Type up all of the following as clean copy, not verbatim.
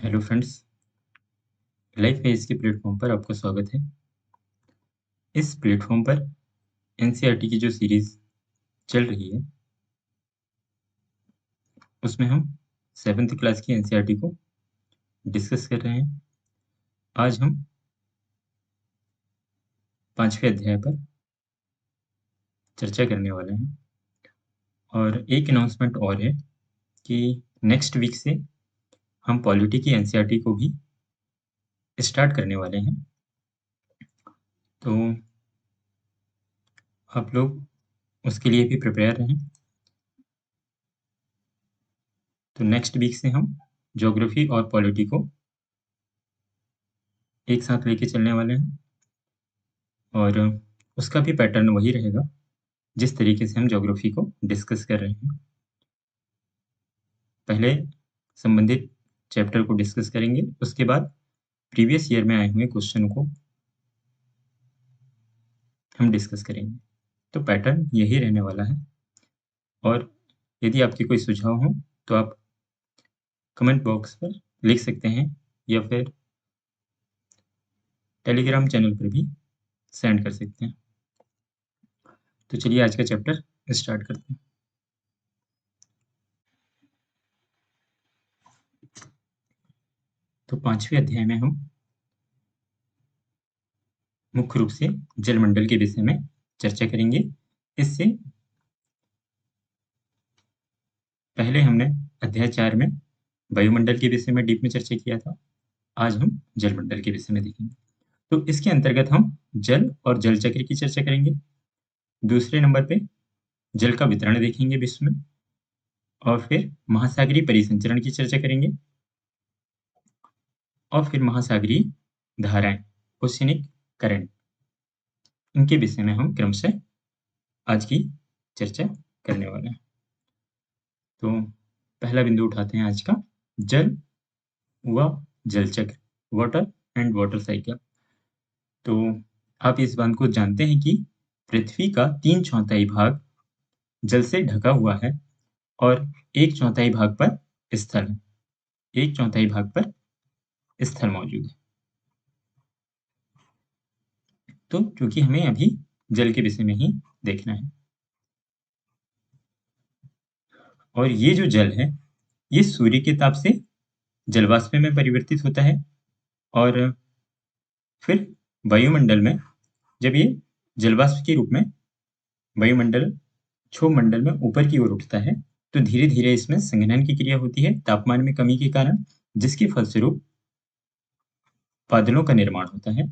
Hello friends, life है इसके platform पर आपका स्वागत है। इस प्लेटफॉर्म पर एनसीईआरटी की जो सीरीज चल रही है उसमें हम 7th क्लास की एनसीईआरटी को डिस्कस कर रहे हैं। आज हम 5वें अध्याय पर चर्चा करने वाले हैं और एक अनाउंसमेंट और है कि नेक्स्ट वीक से हम पॉलिटी की एनसीईआरटी को भी स्टार्ट करने वाले हैं। तो आप लोग उसके लिए भी प्रिपेयर रहें। तो नेक्स्ट वीक से हम ज्योग्राफी और पॉलिटी को एक साथ लेके चलने वाले हैं और उसका भी पैटर्न वही रहेगा जिस तरीके से हम ज्योग्राफी को डिस्कस कर रहे हैं। पहले संबंधित चैप्टर को डिस्कस करेंगे, उसके बाद प्रीवियस ईयर में आए हुए क्वेश्चन को हम डिस्कस करेंगे। तो पैटर्न यही रहने वाला है और यदि आपके कोई सुझाव हो तो आप कमेंट बॉक्स पर लिख सकते हैं या फिर टेलीग्राम चैनल पर भी सेंड कर सकते हैं। तो चलिए आज का चैप्टर स्टार्ट करते हैं। तो 5वें अध्याय में हम मुख्य रूप से जलमंडल के विषय में चर्चा करेंगे। इससे पहले हमने अध्याय 4 में वायुमंडल के विषय में डीप में चर्चा किया था। आज हम जलमंडल के विषय में देखेंगे। तो इसके अंतर्गत हम जल और जल चक्र की चर्चा करेंगे। दूसरे नंबर पे जल का वितरण देखेंगे विश्व में और फिर महासागरीय परिसंचरण की चर्चा करेंगे और फिर महासागरीय धाराएं, ओशियनिक करंट, इनके विषय में हम क्रमशः आज की चर्चा करने वाले हैं। तो पहला बिंदु उठाते हैं आज का, जल व जल चक्र, वाटर एंड वाटर साइकिल। तो आप इस बात को जानते हैं कि पृथ्वी का 3/4 भाग जल से ढका हुआ है और 1/4 भाग पर स्थल है। 1/4 भाग पर स्थल मौजूद है। तो क्योंकि हमें अभी जल के विषय में ही देखना है और ये जो जल है ये सूर्य के ताप से जलवाष्प में परिवर्तित होता है और फिर वायुमंडल में जब ये जलवाष्प के रूप में वायुमंडल क्षोभ मंडल में ऊपर की ओर उठता है तो धीरे धीरे इसमें संघनन की क्रिया होती है तापमान में कमी के कारण, जिसके फलस्वरूप बादलों का निर्माण होता है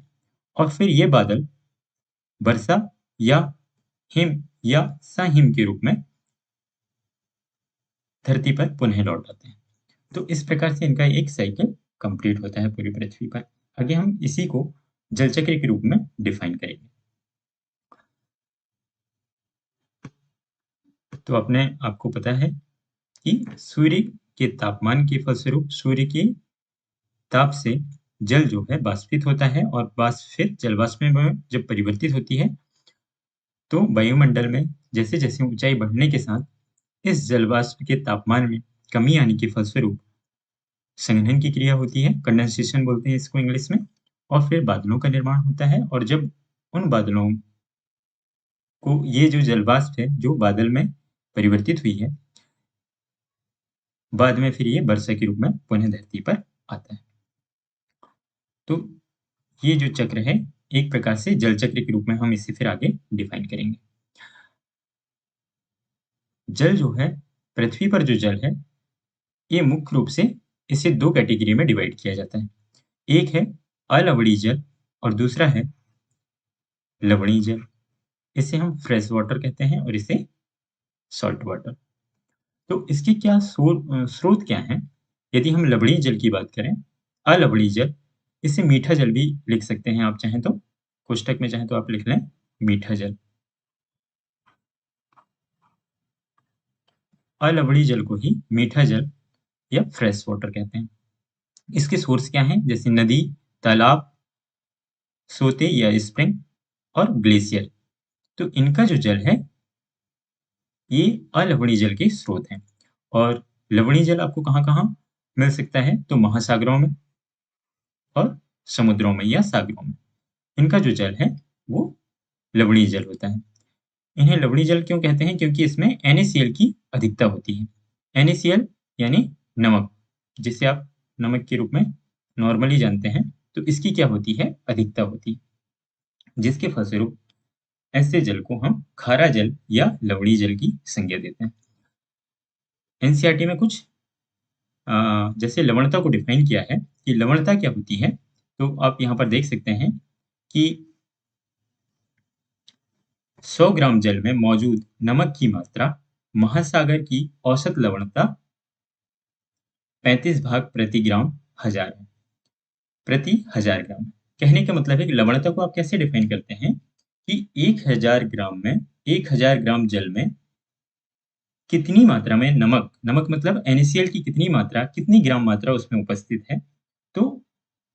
और फिर ये बादल वर्षा या हिम या साहिम के रूप में धरती पर पुनः लौट आते हैं। तो इस प्रकार से इनका एक साइकिल कंप्लीट होता है पूरी पृथ्वी पर। आगे हम इसी को जल चक्र के रूप में डिफाइन करेंगे। तो अपने आपको पता है कि सूर्य के तापमान के फलस्वरूप सूर्य के ताप से जल जो है वाष्पित होता है और वाष्प फिर जलवाष्प में जब परिवर्तित होती है तो वायुमंडल में जैसे जैसे ऊंचाई बढ़ने के साथ इस जलवाष्प के तापमान में कमी आने के फलस्वरूप संघनन की क्रिया होती है, कंडेंसेशन बोलते हैं इसको इंग्लिश में, और फिर बादलों का निर्माण होता है। और जब उन बादलों को ये जो जलवाष्प है जो बादल में परिवर्तित हुई है, बाद में फिर ये वर्षा के रूप में पुनः धरती पर आता है। तो ये जो चक्र है एक प्रकार से जल चक्र के रूप में हम इसे फिर आगे डिफाइन करेंगे। जल जो है, पृथ्वी पर जो जल है ये मुख्य रूप से इसे 2 कैटेगरी में डिवाइड किया जाता है। एक है अलवणीय जल और दूसरा है लवणीय जल। इसे हम फ्रेश वाटर कहते हैं और इसे सॉल्ट वाटर। तो इसके क्या स्रोत क्या हैं? यदि हम लवणीय जल की बात करें, अलवणीय जल, इसे मीठा जल भी लिख सकते हैं आप चाहें तो, कोष्ठक में चाहें तो आप लिख लें मीठा जल। अलवणीय जल को ही मीठा जल या फ्रेश वाटर कहते हैं। इसके सोर्स क्या हैं? जैसे नदी, तालाब, सोते या स्प्रिंग और ग्लेशियर। तो इनका जो जल है ये अलवणीय जल के स्रोत हैं। और लवणीय जल आपको कहाँ-कहाँ मिल सकता है तो महासागरों में और समुद्रों में या सागरों में। इनका जो जल है वो लवणीय जल होता है। इन्हें लवणीय जल क्यों कहते हैं? क्योंकि इसमें NaCl की अधिकता होती है। NaCl यानी नमक, जिसे आप नमक के रूप में नॉर्मली जानते हैं, तो इसकी क्या होती है? अधिकता होती है, जिसके फलस्वरूप ऐसे जल को हम खारा जल या लवणीय जल की संज्ञा देते हैं। एनसीईआरटी में कुछ जैसे लवणता को डिफाइन किया है कि लवणता क्या होती है, तो आप यहाँ पर देख सकते हैं कि 100 ग्राम जल में मौजूद नमक की मात्रा महासागर की औसत लवणता 35 भाग प्रति ग्राम हजार है, प्रति 1000 ग्राम। कहने का मतलब है कि लवणता को आप कैसे डिफाइन करते हैं कि 1000 ग्राम जल में कितनी मात्रा में नमक, नमक मतलब NaCl की कितनी मात्रा, कितनी ग्राम मात्रा उसमें उपस्थित है, तो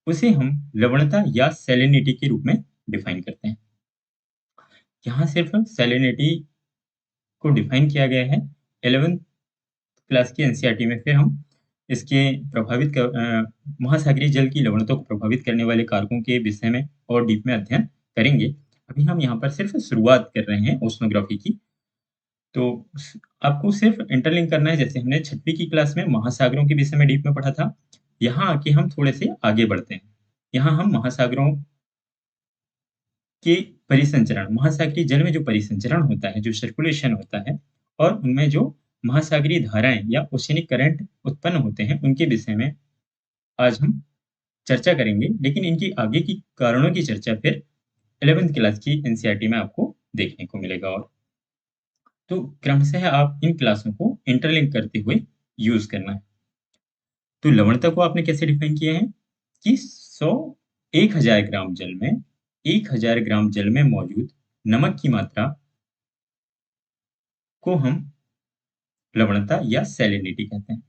उसे हम लवणता या सैलिनिटी के रूप में डिफाइन करते हैं। यहाँ सिर्फ सैलिनिटी को डिफाइन किया गया है 11th क्लास की एनसीईआरटी में। फिर हम इसके महासागरीय जल की लवणता को प्रभावित करने वाले कारकों के विषय में और डीप में अध्ययन करेंगे। अभी हम यहाँ पर सिर्फ शुरुआत कर रहे हैं ओशनोग्राफी की। तो आपको सिर्फ इंटरलिंक करना है, जैसे हमने 6वीं की क्लास में महासागरों के विषय में डीप में पढ़ा था। यहाँ आके हम थोड़े से आगे बढ़ते हैं। यहाँ हम महासागरों के परिसंचरण, महासागरीय जल में जो परिसंचरण होता है, जो सर्कुलेशन होता है, और उनमें जो महासागरीय धाराएं या ओशियनिक करंट उत्पन्न होते हैं, उनके विषय में आज हम चर्चा करेंगे। लेकिन इनकी आगे की कारणों की चर्चा फिर 11th क्लास की एनसीईआरटी में आपको देखने को मिलेगा। और तो क्रमशः आप इन क्लासों को इंटरलिंक करते हुए यूज करना है। तो लवणता को आपने कैसे डिफाइन किया है कि 1000 ग्राम जल में 1000 ग्राम जल में मौजूद नमक की मात्रा को हम लवणता या सैलिनिटी कहते हैं।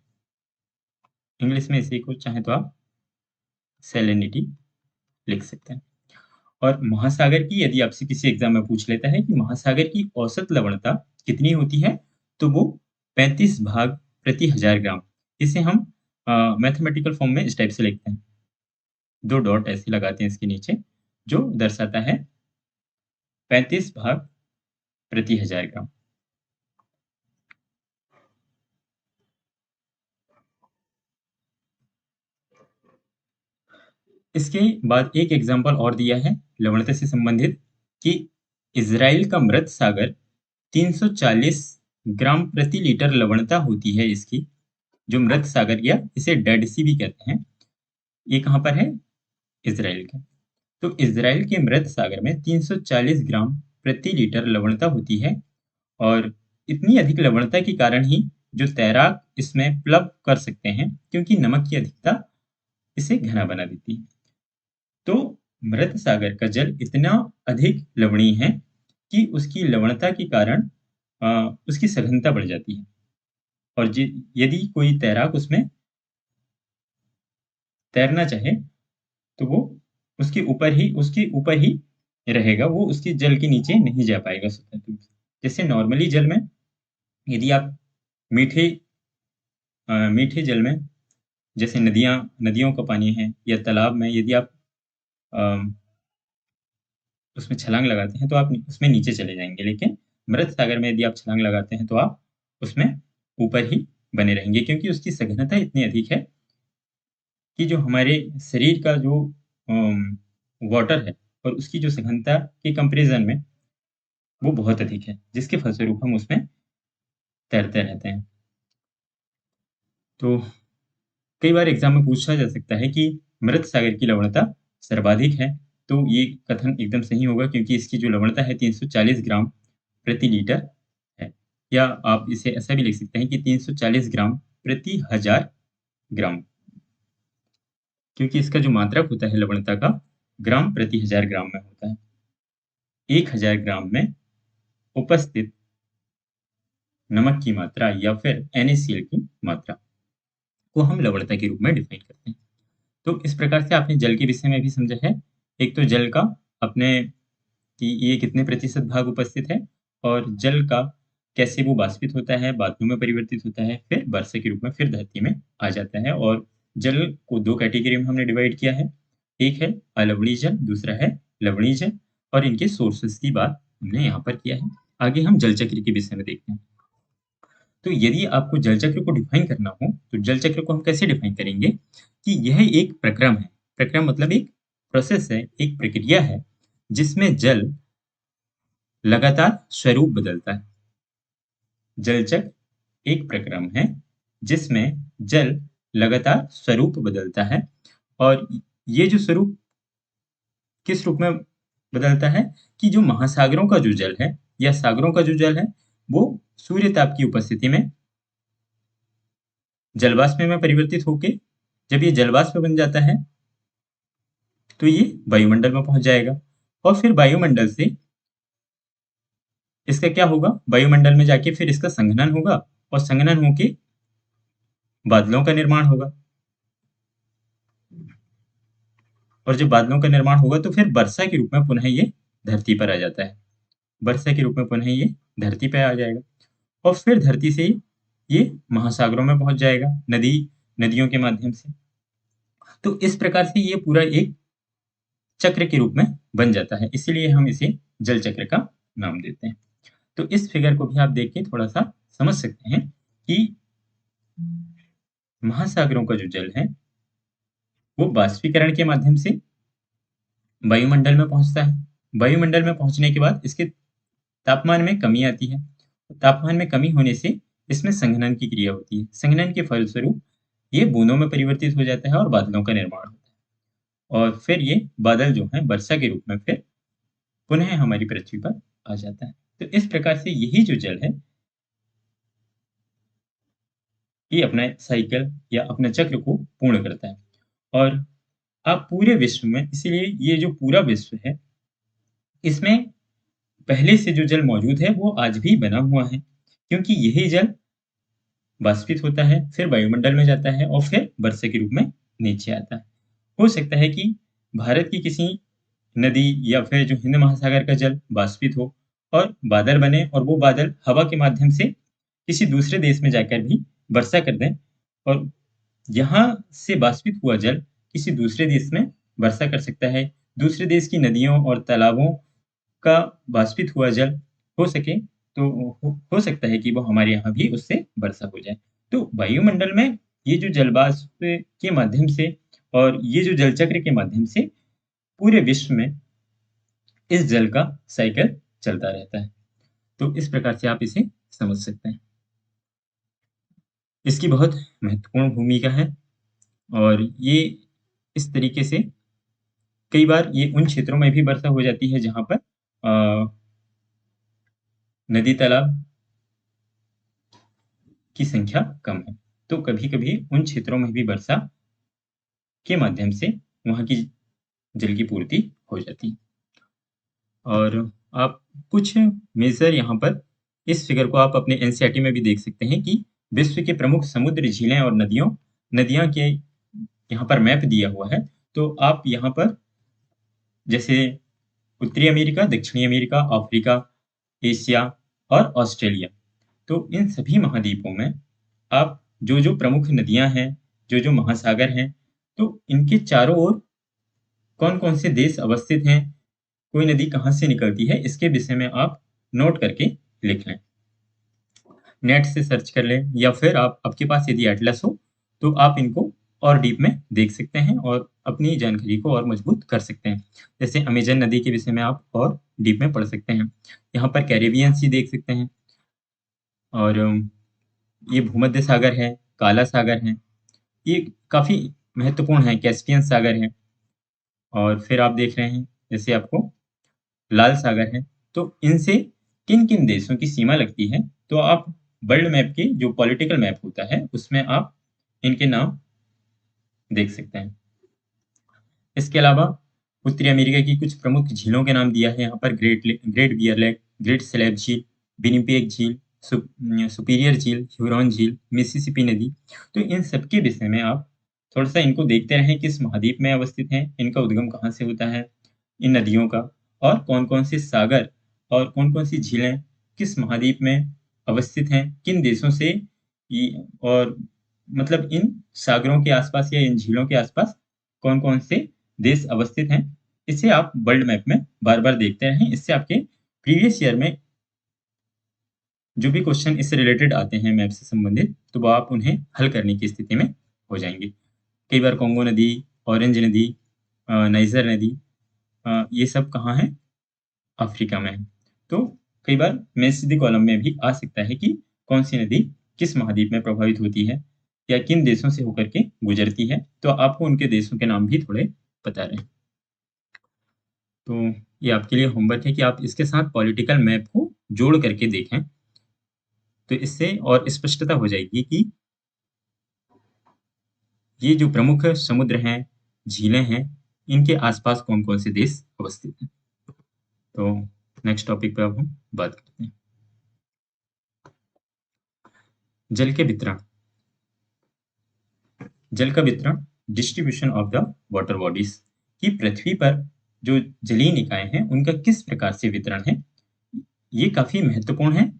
इंग्लिश में इसी को चाहे तो आप सैलिनिटी लिख सकते हैं। और महासागर की, यदि आपसे किसी एग्जाम में पूछ लेता है कि महासागर की औसत लवणता कितनी होती है, तो वो 35 भाग प्रति 1000 ग्राम। इसे हम मैथमेटिकल फॉर्म में इस टाइप से लिखते हैं, 2 डॉट ऐसे लगाते हैं इसके नीचे, जो दर्शाता है 35 भाग प्रति 1000 ग्राम। इसके बाद एक एग्जाम्पल और दिया है लवणता से संबंधित कि इज़राइल का मृत सागर 340 ग्राम प्रति लीटर लवणता होती है इसकी, जो मृत सागर या इसे डेड सी भी कहते हैं। ये कहाँ पर है? इज़राइल का। तो इज़राइल के मृत सागर में 340 ग्राम प्रति लीटर लवणता होती है, और इतनी अधिक लवणता के कारण ही जो तैराक इसमें प्लब कर सकते हैं, क्योंकि नमक की अधिकता इसे घना बना देती है। तो मृत सागर का जल इतना अधिक लवणीय है कि उसकी लवणता के कारण उसकी सघनता बढ़ जाती है, और यदि कोई तैराक उसमें तैरना चाहे तो वो उसके ऊपर ही रहेगा, वो उसके जल के नीचे नहीं जा पाएगा स्वतंत्र रूप से। जैसे नॉर्मली जल में यदि आप मीठे मीठे जल में, जैसे नदियों का पानी है या तालाब में, यदि आप अ, उसमें छलांग लगाते हैं तो आप उसमें नीचे चले जाएंगे, लेकिन मृत सागर में यदि आप छलांग लगाते हैं तो आप उसमें ऊपर ही बने रहेंगे, क्योंकि उसकी सघनता इतनी अधिक है कि जो हमारे शरीर का जो वाटर है और उसकी जो सघनता के कंपैरिजन में वो बहुत अधिक है, जिसके फलस्वरूप हम उसमें तैरते रहते हैं। तो कई बार एग्जाम में पूछा जा सकता है कि मृत सागर की लवणता सर्वाधिक है, तो ये कथन एकदम सही होगा, क्योंकि इसकी जो लवणता है 340 ग्राम प्रति लीटर है। या आप इसे ऐसा भी लिख सकते हैं कि 340 ग्राम प्रति 1000 ग्राम, क्योंकि इसका जो मात्रक होता है लवणता का ग्राम प्रति 1000 ग्राम में होता है। 1000 ग्राम में उपस्थित नमक की मात्रा या फिर NaCl की मात्रा को हम लवणता के रूप में डिफाइन करते हैं। तो इस प्रकार से आपने जल के विषय में भी समझा है। एक तो जल का अपने कि ये कितने प्रतिशत भाग उपस्थित है, और जल का कैसे वो वाष्पित होता है, बादलों में परिवर्तित होता है, फिर वर्षा के रूप में फिर धरती में आ जाता है। और जल को 2 कैटेगरी में हमने डिवाइड किया है। एक है अलवणीय जल, दूसरा है लवणीय जल, और इनके सोर्सेस की बात हमने यहाँ पर किया है। आगे हम जल चक्र के विषय में देखते हैं। तो यदि आपको जल चक्र को डिफाइन करना हो, तो जल चक्र को हम कैसे डिफाइन करेंगे कि यह एक प्रक्रम है। प्रक्रम मतलब एक प्रोसेस है, एक प्रक्रिया है, जिसमें जल लगातार स्वरूप बदलता है। जल चक्र एक प्रक्रम है जिसमें जल लगातार स्वरूप बदलता है। और ये जो स्वरूप किस रूप में बदलता है कि जो महासागरों का जो जल है या सागरों का जो जल है, वो सूर्य ताप की उपस्थिति में जलवाष्प में परिवर्तित होके जब ये जलवाष्प बन जाता है, तो ये वायुमंडल में पहुंच जाएगा। और फिर वायुमंडल से इसका क्या होगा, वायुमंडल में जाके फिर इसका संघनन होगा, और संघनन होके बादलों का निर्माण होगा। और जब बादलों का निर्माण होगा तो फिर वर्षा के रूप में पुनः ये धरती पर आ जाता है। वर्षा के रूप में पुनः ये धरती पे आ जाएगा, और फिर धरती से ये महासागरों में पहुंच जाएगा, नदियों के माध्यम से। तो इस प्रकार से ये पूरा एक चक्र के रूप में बन जाता है, इसीलिए हम इसे जल चक्र का नाम देते हैं। तो इस फिगर को भी आप देख के थोड़ा सा समझ सकते हैं कि महासागरों का जो जल है वो वाष्पीकरण के माध्यम से वायुमंडल में पहुंचता है। वायुमंडल में पहुंचने के बाद इसके तापमान में कमी आती है। तापमान में कमी होने से इसमें संघनन की क्रिया होती है। संघनन के फलस्वरूप ये बूंदों में परिवर्तित हो जाता है और बादलों का निर्माण होता है। और फिर ये बादल जो है वर्षा के रूप में फिर पुनः हमारी पृथ्वी पर आ जाता है। तो इस प्रकार से यही जो जल है, ये अपना साइकिल या अपने चक्र को पूर्ण करता है। और आप पूरे विश्व में, इसीलिए ये जो पूरा विश्व है, इसमें पहले से जो जल मौजूद है वो आज भी बना हुआ है, क्योंकि यही जल वाष्पित होता है, फिर वायुमंडल में जाता है और फिर वर्षा के रूप में नीचे आता है। हो सकता है कि भारत की किसी नदी या फिर जो हिंद महासागर का जल वाष्पित हो और बादल बने, और वो बादल हवा के माध्यम से किसी दूसरे देश में जाकर भी वर्षा कर दें, और यहाँ से वाष्पित हुआ जल किसी दूसरे देश में वर्षा कर सकता है। दूसरे देश की नदियों और तालाबों का वाष्पित हुआ जल हो सके, तो हो सकता है कि वो हमारे यहाँ भी उससे वर्षा हो जाए। तो वायुमंडल में ये जो जलवाष्प के माध्यम से और ये जो जल चक्र के माध्यम से पूरे विश्व में इस जल का साइकिल चलता रहता है। तो इस प्रकार से आप इसे समझ सकते हैं। इसकी बहुत महत्वपूर्ण भूमिका है, और ये इस तरीके से कई बार ये उन क्षेत्रों में भी वर्षा हो जाती है जहाँ पर नदी तालाब की संख्या कम है। तो कभी-कभी उन क्षेत्रों में भी वर्षा के माध्यम से वहाँ की जल की पूर्ति हो जाती है। और आप कुछ मेजर यहाँ पर इस फिगर को आप अपने एनसीईआरटी में भी देख सकते हैं कि विश्व के प्रमुख समुद्र, झीलें और नदियाँ के यहाँ पर मैप दिया हुआ है। तो आप यहाँ पर जैसे उत्तरी अमेरिका, दक्षिणी अमेरिका, अफ्रीका, एशिया और ऑस्ट्रेलिया, तो इन सभी महाद्वीपों में आप जो-जो प्रमुख नदियाँ हैं, जो-जो महासागर हैं, तो इनके चारों ओर कौन-कौन से देश अवस्थित हैं, कोई नदी कहाँ से निकलती है, इसके विषय में आप नोट करके लिख लें। नेट से सर्च कर लें, या फिर आप आपके पास यदि एटलस हो, तो आप इनको और डीप में देख सकते हैं और अपनी जानकारी को और मजबूत कर सकते हैं। जैसे अमेज़न नदी के विषय में आप और डीप में पढ़ सकते हैं। यहाँ पर कैरिबियन सी देख सकते हैं, और ये भूमध्य सागर है, काला सागर है, ये काफ़ी महत्वपूर्ण है, कैस्पियन सागर है। और फिर आप देख रहे हैं जैसे आपको लाल सागर है। तो इनसे किन-किन देशों की सीमा लगती है, तो आप वर्ल्ड मैप की जो पॉलिटिकल मैप होता है, उसमें आप इनके नाम देख सकते हैं। इसके अलावा उत्तरी अमेरिका की कुछ प्रमुख झीलों के नाम दिया है यहाँ पर, great beer lake, great slave झील, विनिपेग झील, सुपीरियर झील, ह्यूरॉन झील, मिसिसिपी नदी। तो इन सब के विषय में आप थोड़ा-सा इनको देखते रहें, किस महाद्वीप में अवस्थित हैं, इनका उद्गम कहाँ से होता है, इन नदियों का, और कौन-कौन से सागर और कौन-कौन सी झीलें किस महाद्वीप में अवस्थित हैं, किन देशों से और मतलब इन सागरों के आसपास या इन झीलों के आसपास कौन-कौन से देश अवस्थित हैं। इसे आप वर्ल्ड मैप में बार-बार देखते रहें। इससे आपके प्रीवियस ईयर में जो भी क्वेश्चन इससे रिलेटेड आते हैं मैप से संबंधित, तो वो आप उन्हें हल करने की स्थिति में हो जाएँगे। कई बार कोंगो नदी, ऑरेंज नदी, नाइजर नदी, ये सब कहाँ हैं? अफ्रीका में है। तो कई बार मेंस द कॉलम में भी आ सकता है कि कौन-सी नदी किस महाद्वीप में प्रभावित होती है या किन देशों से होकर के गुजरती है, तो आपको उनके देशों के नाम भी थोड़े पता रहें। तो ये आपके लिए होमवर्क है कि आप इसके साथ पॉलिटिकल मैप को जोड़ करके देखें, तो इससे और स्पष्टता हो जाएगी कि ये जो प्रमुख समुद्र हैं, झीलें हैं, इनके आसपास कौन-कौन से देश अवस्थित हैं। तो नेक्स्ट टॉपिक पे अब हम बात करते हैं। जल के वितरण। जल का वितरण distribution of the water bodies कि पृथ्वी पर जो जलीय निकाय हैं उनका किस प्रकार से वितरण है, ये काफी महत्वपूर्ण है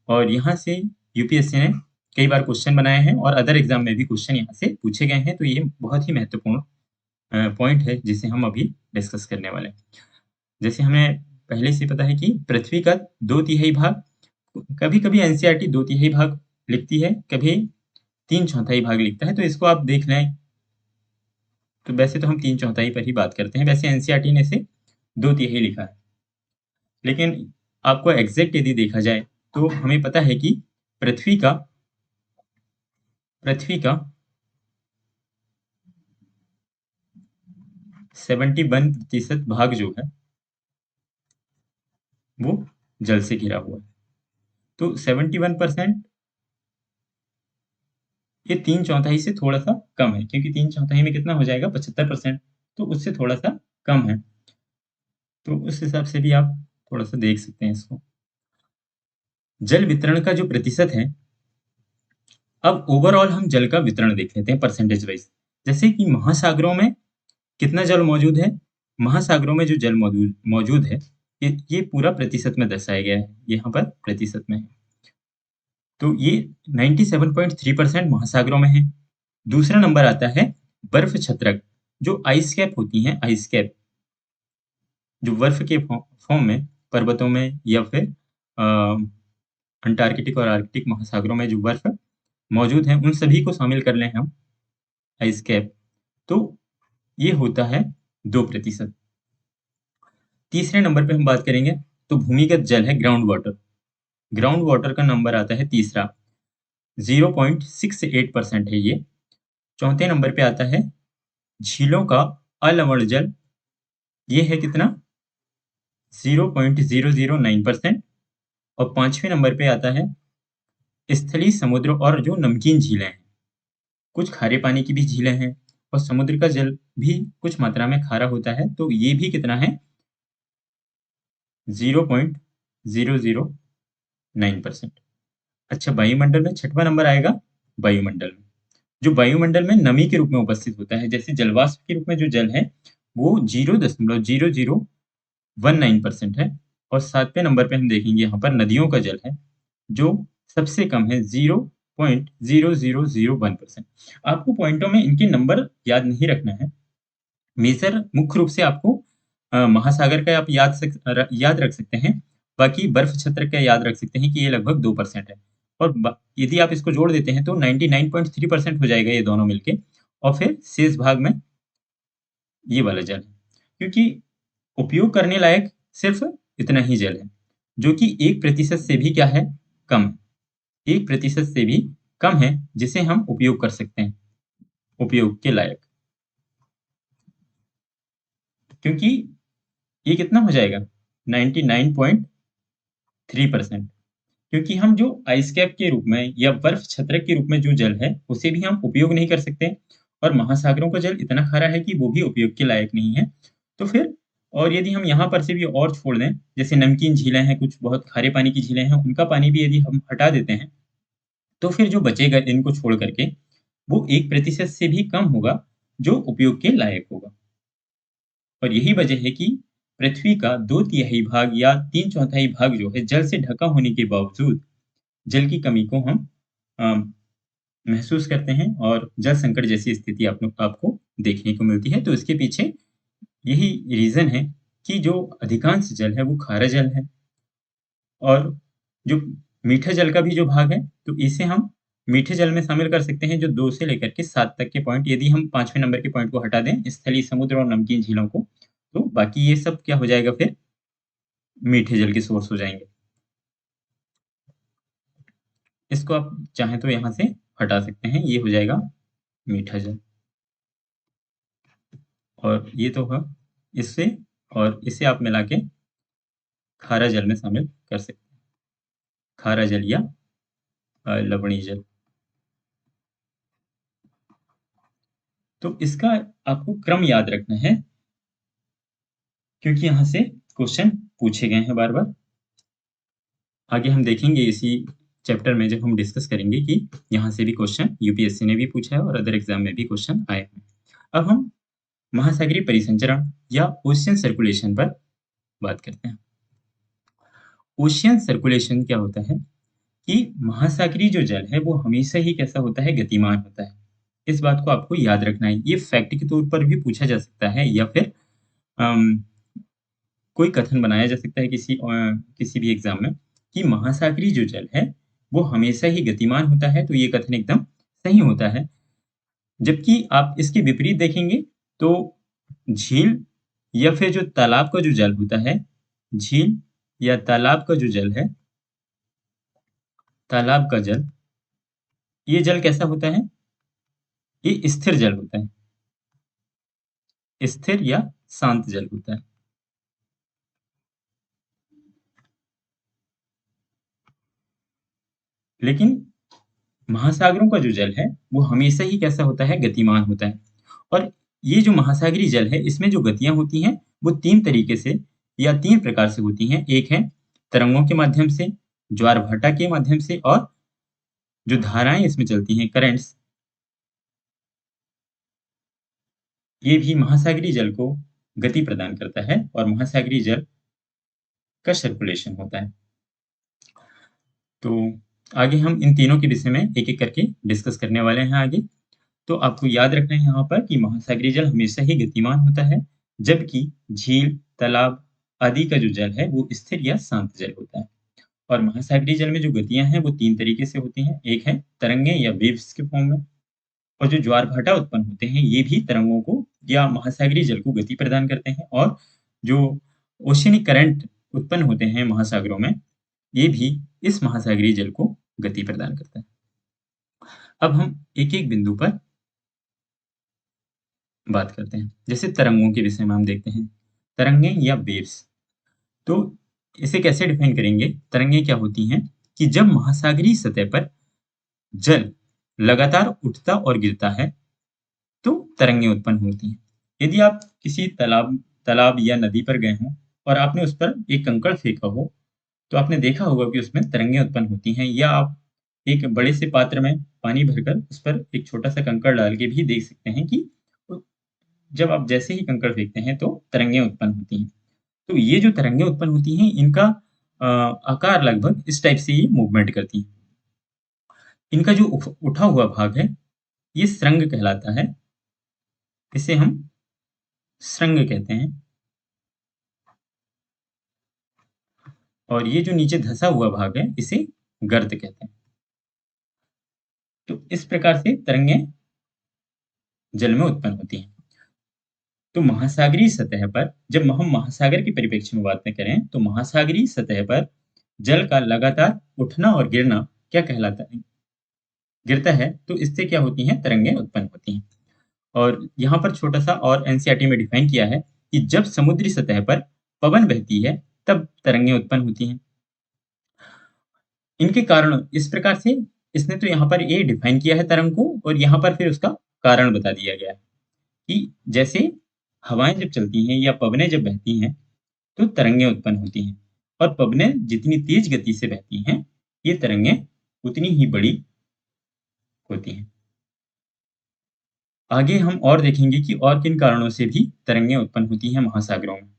और यहाँ से यूपीएससी ने कई बार क्वेश्चन बनाए हैं और अदर एग्जाम में भी क्वेश्चन यहाँ से पूछे गए हैं, तो ये बहुत ही महत्वपूर्ण पॉइंट है जिसे हम अभी डिस्कस करने वाले हैं। जैसे हमें पहले से पता है कि पृथ्वी का 2/3 भाग, कभी-कभी एनसीईआरटी 2/3 भाग लिखती है, कभी 3/4 भाग लिखता है, तो इसको आप देख लें। तो वैसे तो हम 3/4 पर ही बात करते हैं, वैसे एनसीईआरटी ने इसे 2/3 लिखा है। लेकिन आपको एग्जैक्ट यदि देखा जाए तो हमें पता है कि पृथ्वी का पृथ्वी का 71% भाग जो है वो जल से घिरा हुआ है। तो 71% ये 3/4 से थोड़ा सा कम है, क्योंकि 3/4 में कितना हो जाएगा 75%, तो उससे थोड़ा सा कम है। तो उस हिसाब से भी आप थोड़ा सा देख सकते हैं इसको। जल वितरण का जो प्रतिशत है, अब ओवरऑल हम जल का वितरण देख लेते हैं परसेंटेज वाइज। जैसे कि महासागरों में कितना जल मौजूद है, महासागरों में जो जल मौजूद मौजूद है, ये पूरा प्रतिशत में दर्शाया गया है, यहाँ पर प्रतिशत में है। तो ये 97.3% महासागरों में है। दूसरा नंबर आता है बर्फ छत्रक, जो आइस कैप होती हैं, आइस कैप जो बर्फ के फॉर्म में पर्वतों में या फिर अंटार्कटिक और आर्कटिक महासागरों में जो बर्फ मौजूद है, उन सभी को शामिल कर लें हम आइस कैप, तो ये होता है 2%। तीसरे नंबर पे हम बात करेंगे तो भूमिगत जल है, ग्राउंड वाटर। ग्राउंड वाटर का नंबर आता है तीसरा, 0.68% है ये। चौथे नंबर पे आता है झीलों का अलवण जल, ये है कितना 0.009%। और पांचवें नंबर पे आता है स्थलीय समुद्र और जो नमकीन झीलें हैं, कुछ खारे पानी की भी झीलें हैं और समुद्र का जल भी कुछ मात्रा में खारा होता है, तो ये भी कितना है 0.009%। अच्छा, वायुमंडल में छठवां नंबर आएगा वायुमंडल में, जो वायुमंडल में नमी के रूप में उपस्थित होता है, जैसे जलवाष्प के रूप में जो जल है वो 0.0019% है। और सातवें नंबर पे हम देखेंगे यहाँ पर नदियों का जल है, जो सबसे कम है 0.0001%। आपको पॉइंटों में इनके नंबर याद नहीं रखना है। मेजर मुख्य रूप से आपको महासागर का आप याद रख सकते हैं, बाकी बर्फ छत्र का याद रख सकते हैं कि ये लगभग 2% है। और यदि आप इसको जोड़ देते हैं तो 99.3% हो जाएगा ये दोनों मिलके, और फिर शेष भाग में ये वाला जल है, क्योंकि उपयोग करने लायक सिर्फ इतना ही जल है, जो कि 1% से भी क्या है, कम है। 1% से भी कम है जिसे हम उपयोग कर सकते हैं, उपयोग के लायक। क्योंकि ये कितना हो जाएगा 99.3%, क्योंकि हम जो आइस कैप के रूप में या बर्फ छत्रक के रूप में जो जल है उसे भी हम उपयोग नहीं कर सकते, और महासागरों का जल इतना खारा है कि वो भी उपयोग के लायक नहीं है। तो फिर और यदि हम यहाँ पर से भी और छोड़ दें, जैसे नमकीन झीलें हैं, कुछ बहुत खारे पानी की झीलें हैं, उनका पानी भी यदि हम हटा देते हैं, तो फिर जो बचेगा इनको छोड़ करके वो 1% से भी कम होगा जो उपयोग के लायक होगा। और यही वजह है कि पृथ्वी का 2/3 भाग या 3/4 भाग जो है जल से ढका होने के बावजूद जल की कमी को हम अ, महसूस करते हैं और जल संकट जैसी स्थिति आपको देखने को मिलती है। तो इसके पीछे यही रीज़न है कि जो अधिकांश जल है वो खारा जल है और जो मीठा जल का भी जो भाग है, तो इसे हम मीठे जल में शामिल कर सकते हैं, जो 2 से लेकर के 7 तक के पॉइंट, यदि हम 5वें नंबर के पॉइंट को हटा दें, स्थलीय समुद्र और नमकीन झीलों को, तो बाकी ये सब क्या हो जाएगा फिर, मीठे जल के सोर्स हो जाएँगे। इसको आप चाहें तो यहाँ से हटा सकते हैं, ये हो जाएगा मीठा जल। और ये तो हुआ इससे, और इसे आप मिला के खारा जल में शामिल कर सकते हैं। खारा जल या लवणीय जल। तो इसका आपको क्रम याद रखना है, क्योंकि यहाँ से क्वेश्चन पूछे गए हैं बार-बार। आगे हम देखेंगे इसी चैप्टर में जब हम डिस्कस करेंगे कि यहाँ से भी क्वेश्चन यूपीएससी ने भी पूछा है और अदर एग्जाम में भी क्वेश्चन आए हैं। अब हम महासागरीय परिसंचरण या ओशियन सर्कुलेशन पर बात करते हैं। ओशियन सर्कुलेशन क्या होता है कि महासागरीय जो जल है वो हमेशा ही कैसा होता है, गतिमान होता है। इस बात को आपको याद रखना है। ये फैक्ट के तौर पर भी पूछा जा सकता है या फिर अम, कोई कथन बनाया जा सकता है किसी भी एग्जाम में कि महासागरीय जो जल है वो हमेशा ही गतिमान होता है, तो ये कथन एकदम सही होता है। जबकि आप इसके विपरीत देखेंगे तो झील या फिर जो तालाब का जो जल होता है, झील या तालाब का जो जल है, तालाब का जल, ये जल कैसा होता है? ये स्थिर जल होता है। स्थिर या शांत जल होता है। लेकिन महासागरों का जो जल है, वो हमेशा ही कैसा होता है, गतिमान होता है। और ये जो महासागरीय जल है, इसमें जो गतियाँ होती हैं, वो 3 तरीके से या 3 प्रकार से होती हैं। एक है तरंगों के माध्यम से, ज्वार-भाटा के माध्यम से और जो धाराएँ इसमें चलती हैं, करंट्स, ये भी महासागरीय जल को गति प्रदान करता है और महासागरीय जल का सर्कुलेशन होता है। तो आगे हम इन तीनों के विषय में एक-एक करके डिस्कस करने वाले हैं आगे। तो आपको याद रखना है यहाँ पर कि महासागरीय जल हमेशा ही गतिमान होता है, जबकि झील, तालाब आदि का जो जल है वो स्थिर या शांत जल होता है। और महासागरीय जल में जो गतियाँ हैं वो 3 तरीके से होती हैं। एक है तरंगें या वेव्स के फॉर्म में, और जो ज्वार-भाटा उत्पन्न होते हैं ये भी तरंगों को या महासागरीय जल को गति प्रदान करते हैं, और जो ओशियनिक करंट उत्पन्न होते हैं महासागरों में, ये भी इस महासागरीय जल को गति प्रदान करता है। अब हम एक-एक बिंदु पर बात करते हैं। जैसे तरंगों के विषय में हम देखते हैं। तरंगें या वेव्स, तो इसे कैसे डिफाइन करेंगे? तरंगें क्या होती हैं कि जब महासागरीय सतह पर जल लगातार उठता और गिरता है, तो तरंगें उत्पन्न होती हैं। यदि आप किसी तालाब तालाब या नदी पर गए हों और आपने उस पर एक कंकड़ फेंका हो, तो आपने देखा होगा कि उसमें तरंगें उत्पन्न होती हैं, या आप एक बड़े से पात्र में पानी भरकर उस पर एक छोटा-सा कंकड़ डाल के भी देख सकते हैं कि जब आप जैसे ही कंकड़ फेंकते हैं तो तरंगें उत्पन्न होती हैं। तो ये जो तरंगें उत्पन्न होती हैं, इनका आकार लगभग इस टाइप से ये मूवमेंट करती हैं। इनका जो उठा हुआ भाग है, ये श्रृंग कहलाता है। इसे हम श्रृंग कहते हैं। और ये जो नीचे धँसा हुआ भाग है, इसे गर्त कहते हैं। तो इस प्रकार से तरंगें जल में उत्पन्न होती हैं। तो महासागरीय सतह पर जब हम महासागर के परिप्रेक्ष्य में बातें करें, तो महासागरीय सतह पर जल का लगातार उठना और गिरना क्या कहलाता है? गिरता है, तो इससे क्या होती हैं? तरंगें उत्पन्न होती हैं। और यहाँ पर छोटा-सा और एनसीईआरटी में डिफाइन किया है कि जब समुद्री सतह पर पवन बहती है, तब तरंगें उत्पन्न होती हैं। इनके कारण इस प्रकार से इसने तो यहाँ पर ये डिफाइन किया है तरंग को, और यहाँ पर फिर उसका कारण बता दिया गया है कि जैसे हवाएँ जब चलती हैं या पवनें जब बहती हैं, तो तरंगें उत्पन्न होती हैं, और पवनें जितनी तेज गति से बहती हैं, ये तरंगें उतनी ही बड़ी होती हैं। आगे हम और देखेंगे कि और किन कारणों से भी तरंगें उत्पन्न होती हैं महासागरों में।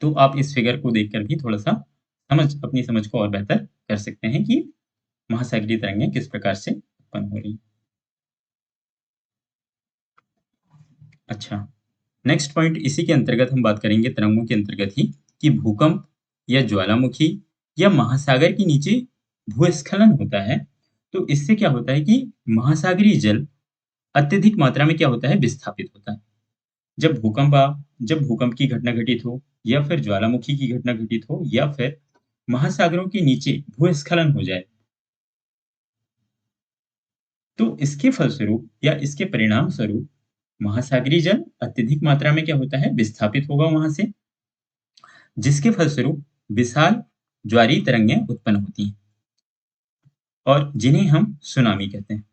तो आप इस फिगर को देखकर भी थोड़ा-सा अपनी समझ को और बेहतर कर सकते हैं कि महासागरीय तरंगें किस प्रकार से उत्पन्न हो रही हैं। अच्छा, नेक्स्ट पॉइंट इसी के अंतर्गत हम बात करेंगे, तरंगों के अंतर्गत ही, कि भूकंप या ज्वालामुखी या महासागर के नीचे भूस्खलन होता है, तो इससे क्या होता है कि महासागरीय जल अत्यधिक मात्रा में क्या होता है, विस्थापित होता है। जब जब भूकंप की घटना घटित हो, या फिर ज्वालामुखी की घटना घटित हो, या फिर महासागरों के नीचे भूस्खलन हो जाए, तो इसके फलस्वरूप या इसके परिणाम स्वरूप महासागरीय जल अत्यधिक मात्रा में क्या होता है, विस्थापित होगा वहां से, जिसके फलस्वरूप विशाल ज्वारीय तरंगें उत्पन्न होती हैं और जिन्हें हम सुनामी कहते हैं।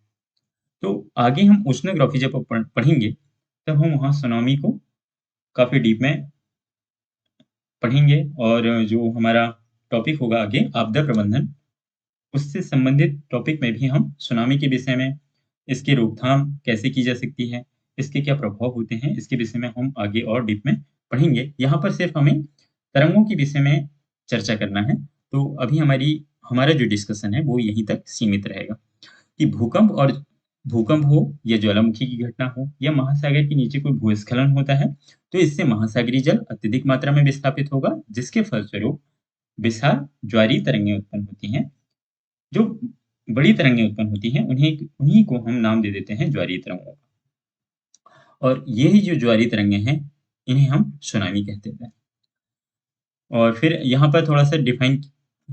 तो आगे हम ओशनोग्राफी जब पढ़ेंगे, तब हम वहाँ सुनामी को काफी डीप में पढ़ेंगे, और जो हमारा टॉपिक होगा आगे, आपदा प्रबंधन, उससे संबंधित टॉपिक में भी हम सुनामी के विषय में, इसकी रोकथाम कैसे की जा सकती है, इसके क्या प्रभाव होते हैं, इसके विषय में हम आगे और डीप में पढ़ेंगे। यहाँ पर सिर्फ हमें तरंगों के विषय में चर्चा करना है। तो अभी हमारा जो डिस्कशन है वो यहीं तक सीमित रहेगा, कि भूकंप हो या ज्वालामुखी की घटना हो या महासागर के नीचे कोई भूस्खलन होता है, तो इससे महासागरीय जल अत्यधिक मात्रा में विस्थापित होगा, जिसके फलस्वरूप विशाल ज्वारीय तरंगें उत्पन्न होती हैं। जो बड़ी तरंगें उत्पन्न होती हैं, उन्हीं को हम नाम दे देते हैं ज्वारीय तरंगों का। और यही जो ज्वारीय तरंगें हैं, इन्हें हम सुनामी कहते हैं। और फिर यहाँ पर थोड़ा सा डिफाइन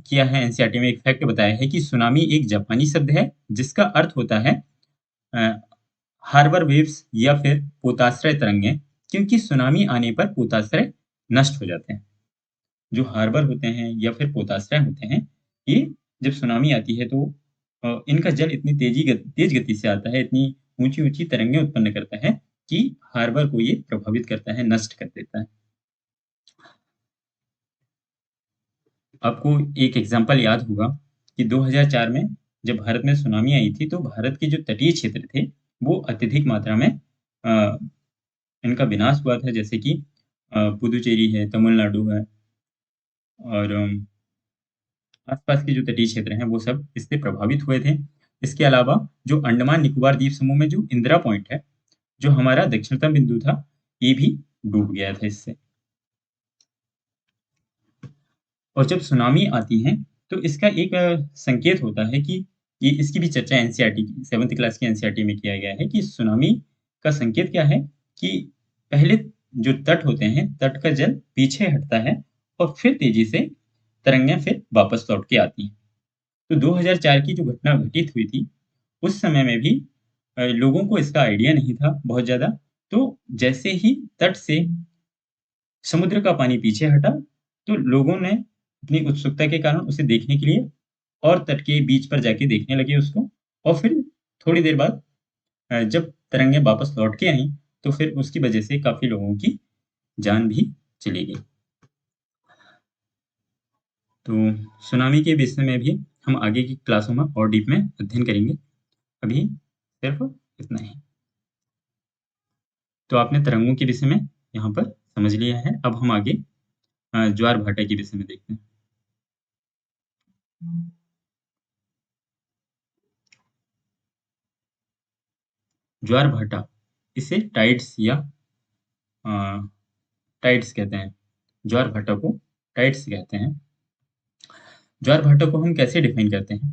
किया है, एनसीईआरटी में एक फैक्ट बताया है कि सुनामी एक जापानी शब्द है, जिसका अर्थ होता है हार्बर वेव्स या फिर पोताश्रय तरंगें, क्योंकि सुनामी आने पर पोताश्रय नष्ट हो जाते हैं। जो हार्बर होते हैं या फिर पोताश्रय होते हैं, ये जब सुनामी आती है तो इनका जल इतनी तेज गति से आता है, इतनी ऊंची ऊंची तरंगें उत्पन्न करता है कि हार्बर को ये प्रभावित करता है, नष्ट कर देता है। आपको एक एग्जाम्पल याद होगा कि 2004 में जब भारत में सुनामी आई थी, तो भारत के जो तटीय क्षेत्र थे, वो अत्यधिक मात्रा में इनका विनाश हुआ था, जैसे कि पुदुचेरी है, तमिलनाडु है, और आसपास के जो तटीय क्षेत्र हैं, वो सब इससे प्रभावित हुए थे। इसके अलावा जो अंडमान निकोबार द्वीप समूह में जो इंदिरा पॉइंट है, जो हमारा दक्षिणतम बिंदु था, ये भी डूब गया था इससे। और जब सुनामी आती है, तो इसका एक संकेत होता है कि ये, इसकी भी चर्चा एनसीईआरटी की 7th क्लास की एनसीईआरटी में किया गया है, कि सुनामी का संकेत क्या है, कि पहले जो तट होते हैं, तट का जल पीछे हटता है और फिर तेजी से तरंगें फिर वापस लौट के आती हैं। तो 2004 की जो घटना घटित हुई थी, उस समय में भी लोगों को इसका आइडिया नहीं था बहुत ज़्यादा। तो जैसे ही तट से समुद्र का पानी पीछे हटा, तो लोगों ने अपनी उत्सुकता के कारण उसे देखने के लिए और तट के बीच पर जाके देखने लगे उसको, और फिर थोड़ी देर बाद जब तरंगें वापस लौट के आईं, तो फिर उसकी वजह से काफ़ी लोगों की जान भी चली गई। तो सुनामी के विषय में भी हम आगे की क्लासों में और डीप में अध्ययन करेंगे। अभी सिर्फ इतना ही। तो आपने तरंगों के विषय में यहाँ पर समझ लिया है। अब हम आगे ज्वार भाटा के विषय में देखते हैं। ज्वार भाटा, इसे टाइड्स कहते हैं। ज्वार भाटा को टाइड्स कहते हैं। ज्वार भाटा को हम कैसे डिफाइन करते हैं,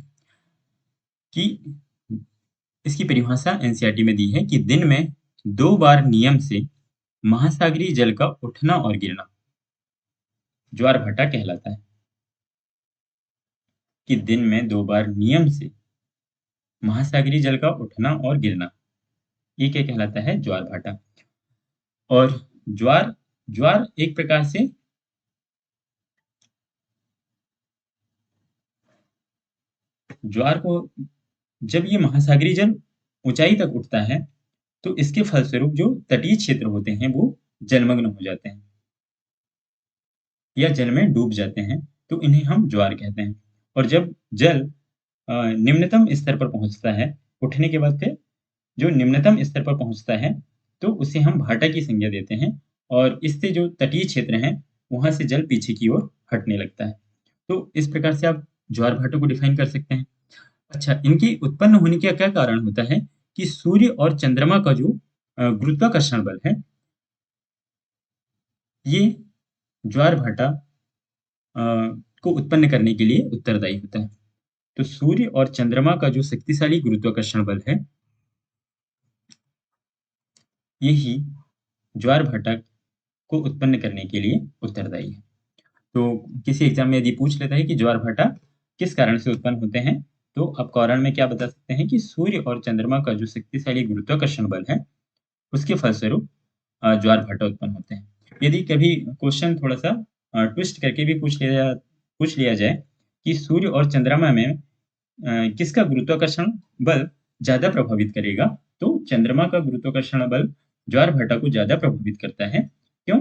कि इसकी परिभाषा एनसीईआरटी में दी है कि दिन में 2 बार नियम से महासागरीय जल का उठना और गिरना ज्वार भाटा कहलाता है। कि दिन में 2 बार नियम से महासागरीय जल का उठना और गिरना, ये क्या कहलाता है, ज्वार भाटा। और ज्वार ज्वार एक प्रकार से ज्वार को, जब ये महासागरीय जल ऊंचाई तक उठता है, तो इसके फलस्वरूप जो तटीय क्षेत्र होते हैं, वो जलमग्न हो जाते हैं या जल में डूब जाते हैं, तो इन्हें हम ज्वार कहते हैं। और जब जल निम्नतम स्तर पर पहुंचता है, उठने के बाद फिर जो निम्नतम स्तर पर पहुंचता है, तो उसे हम भाटा की संज्ञा देते हैं, और इससे जो तटीय क्षेत्र हैं, वहां से जल पीछे की ओर हटने लगता है। तो इस प्रकार से आप ज्वार भाटों को डिफाइन कर सकते हैं। अच्छा, इनके उत्पन्न होने का क्या कारण होता है कि सूर्य और चंद्रमा का जो गुरुत्वाकर्षण बल है, ये ज्वार-भाटा को उत्पन्न करने के लिए उत्तरदायी होता है। तो सूर्य और चंद्रमा का जो शक्तिशाली गुरुत्वाकर्षण बल है, यही ज्वार-भाटा को उत्पन्न करने के लिए उत्तरदायी है। तो किसी एग्जाम में यदि पूछ लेता है कि ज्वार-भाटा किस कारण से उत्पन्न होते हैं, तो आप कारण में क्या बता सकते हैं कि सूर्य और चंद्रमा का जो शक्तिशाली गुरुत्वाकर्षण बल है, उसके फलस्वरूप ज्वार-भाटा उत्पन्न होते हैं। यदि कभी क्वेश्चन थोड़ा-सा ट्विस्ट करके भी पूछ लिया जाए कि सूर्य और चंद्रमा में किसका गुरुत्वाकर्षण बल ज़्यादा प्रभावित करेगा, तो चंद्रमा का गुरुत्वाकर्षण बल ज्वार-भाटा को ज़्यादा प्रभावित करता है। क्यों?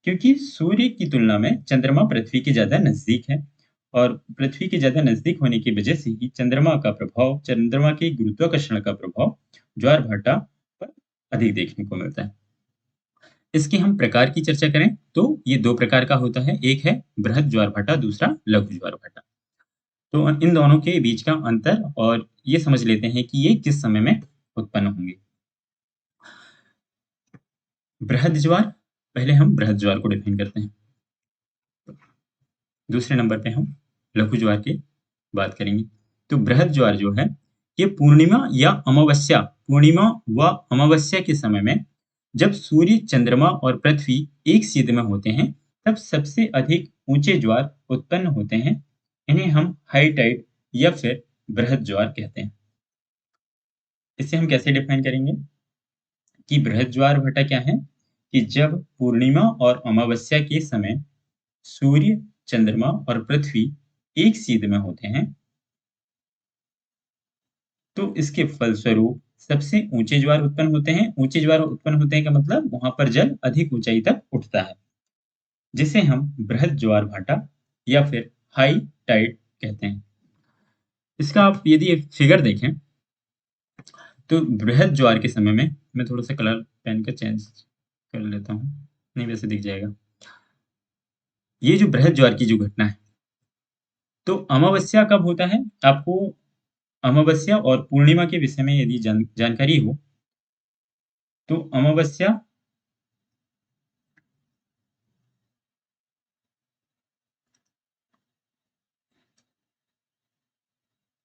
क्योंकि सूर्य की तुलना में चंद्रमा पृथ्वी के ज़्यादा नज़दीक है और पृथ्वी के ज़्यादा नज़दीक होने की वजह से ही चंद्रमा के गुरुत्वाकर्षण का प्रभाव ज्वार-भाटा पर अधिक देखने को मिलता है। इसके हम प्रकार की चर्चा करें तो ये 2 प्रकार का होता है, एक है बृहद ज्वार-भाटा, दूसरा लघु ज्वार-भाटा। तो इन दोनों के बीच का अंतर और ये समझ लेते हैं कि ये किस समय में उत्पन्न होंगे। बृहद ज्वार, पहले हम बृहद ज्वार को डिफाइन करते हैं। दूसरे नंबर पे हम लघु ज्वार की बात करेंगे। तो बृहद ज्वार जो है, ये पूर्णिमा व अमावस्या के समय में जब सूर्य, चंद्रमा और पृथ्वी एक सीध में होते हैं, तब सबसे अधिक ऊंचे ज्वार उत्पन्न होते हैं। इन्हें हम हाई टाइड या फिर बृहद ज्वार कहते हैं। इसे हम कैसे डिफाइन करेंगे कि बृहद ज्वार भाटा क्या है कि जब पूर्णिमा और अमावस्या के समय सूर्य, चंद्रमा और पृथ्वी एक सीध में होते हैं, तो इसके फलस्वरूप सबसे ऊंचे ज्वार उत्पन्न होते हैं। ऊंचे ज्वार उत्पन्न होते हैं का मतलब वहां पर जल अधिक ऊंचाई तक उठता है, जिसे हम बृहद ज्वार भाटा या फिर हाई टाइड कहते हैं। इसका आप यदि एक फिगर देखें तो बृहद ज्वार के समय में, मैं थोड़ा सा कलर पेन का चेंज कर लेता हूँ, नहीं वैसे दिख जाएगा। ये जो बृहद ज्वार की जो घटना है, तो अमावस्या कब होता है? आपको अमावस्या और पूर्णिमा के विषय में यदि जानकारी हो, तो अमावस्या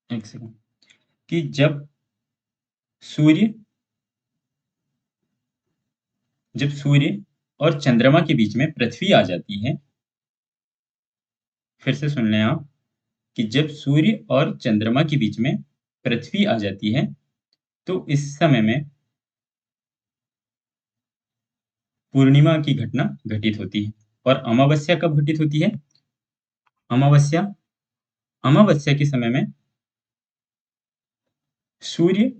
एक सेकंड, कि सूर्य जब सूर्य और चंद्रमा के बीच में पृथ्वी आ जाती है, फिर से सुन लें आप, कि जब सूर्य और चंद्रमा के बीच में पृथ्वी आ जाती है, तो इस समय में पूर्णिमा की घटना घटित होती है। और अमावस्या कब घटित होती है? अमावस्या अमावस्या के समय में सूर्य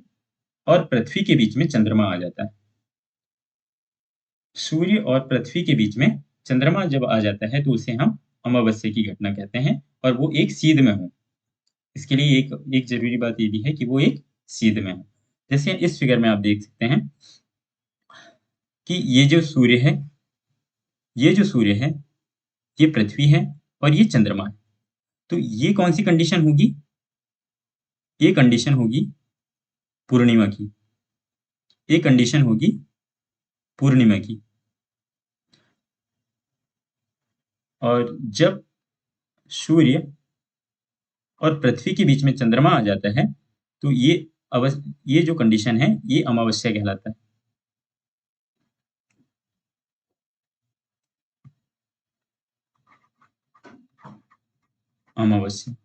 और पृथ्वी के बीच में चंद्रमा आ जाता है। सूर्य और पृथ्वी के बीच में चंद्रमा जब आ जाता है, तो उसे हम अमावस्या की घटना कहते हैं और वो एक सीध में हो। इसके लिए एक एक ज़रूरी बात ये भी है कि वो एक सीध में हो। जैसे इस फिगर में आप देख सकते हैं कि ये जो सूर्य है, ये पृथ्वी है और ये चंद्रमा है। तो ये कौन-सी कंडीशन होगी? ये कंडीशन होगी पूर्णिमा की। ये कंडीशन होगी पूर्णिमा की। और जब सूर्य और पृथ्वी के बीच में चंद्रमा आ जाता है, तो ये जो कंडीशन है, ये अमावस्या कहलाता है। अमावस्या।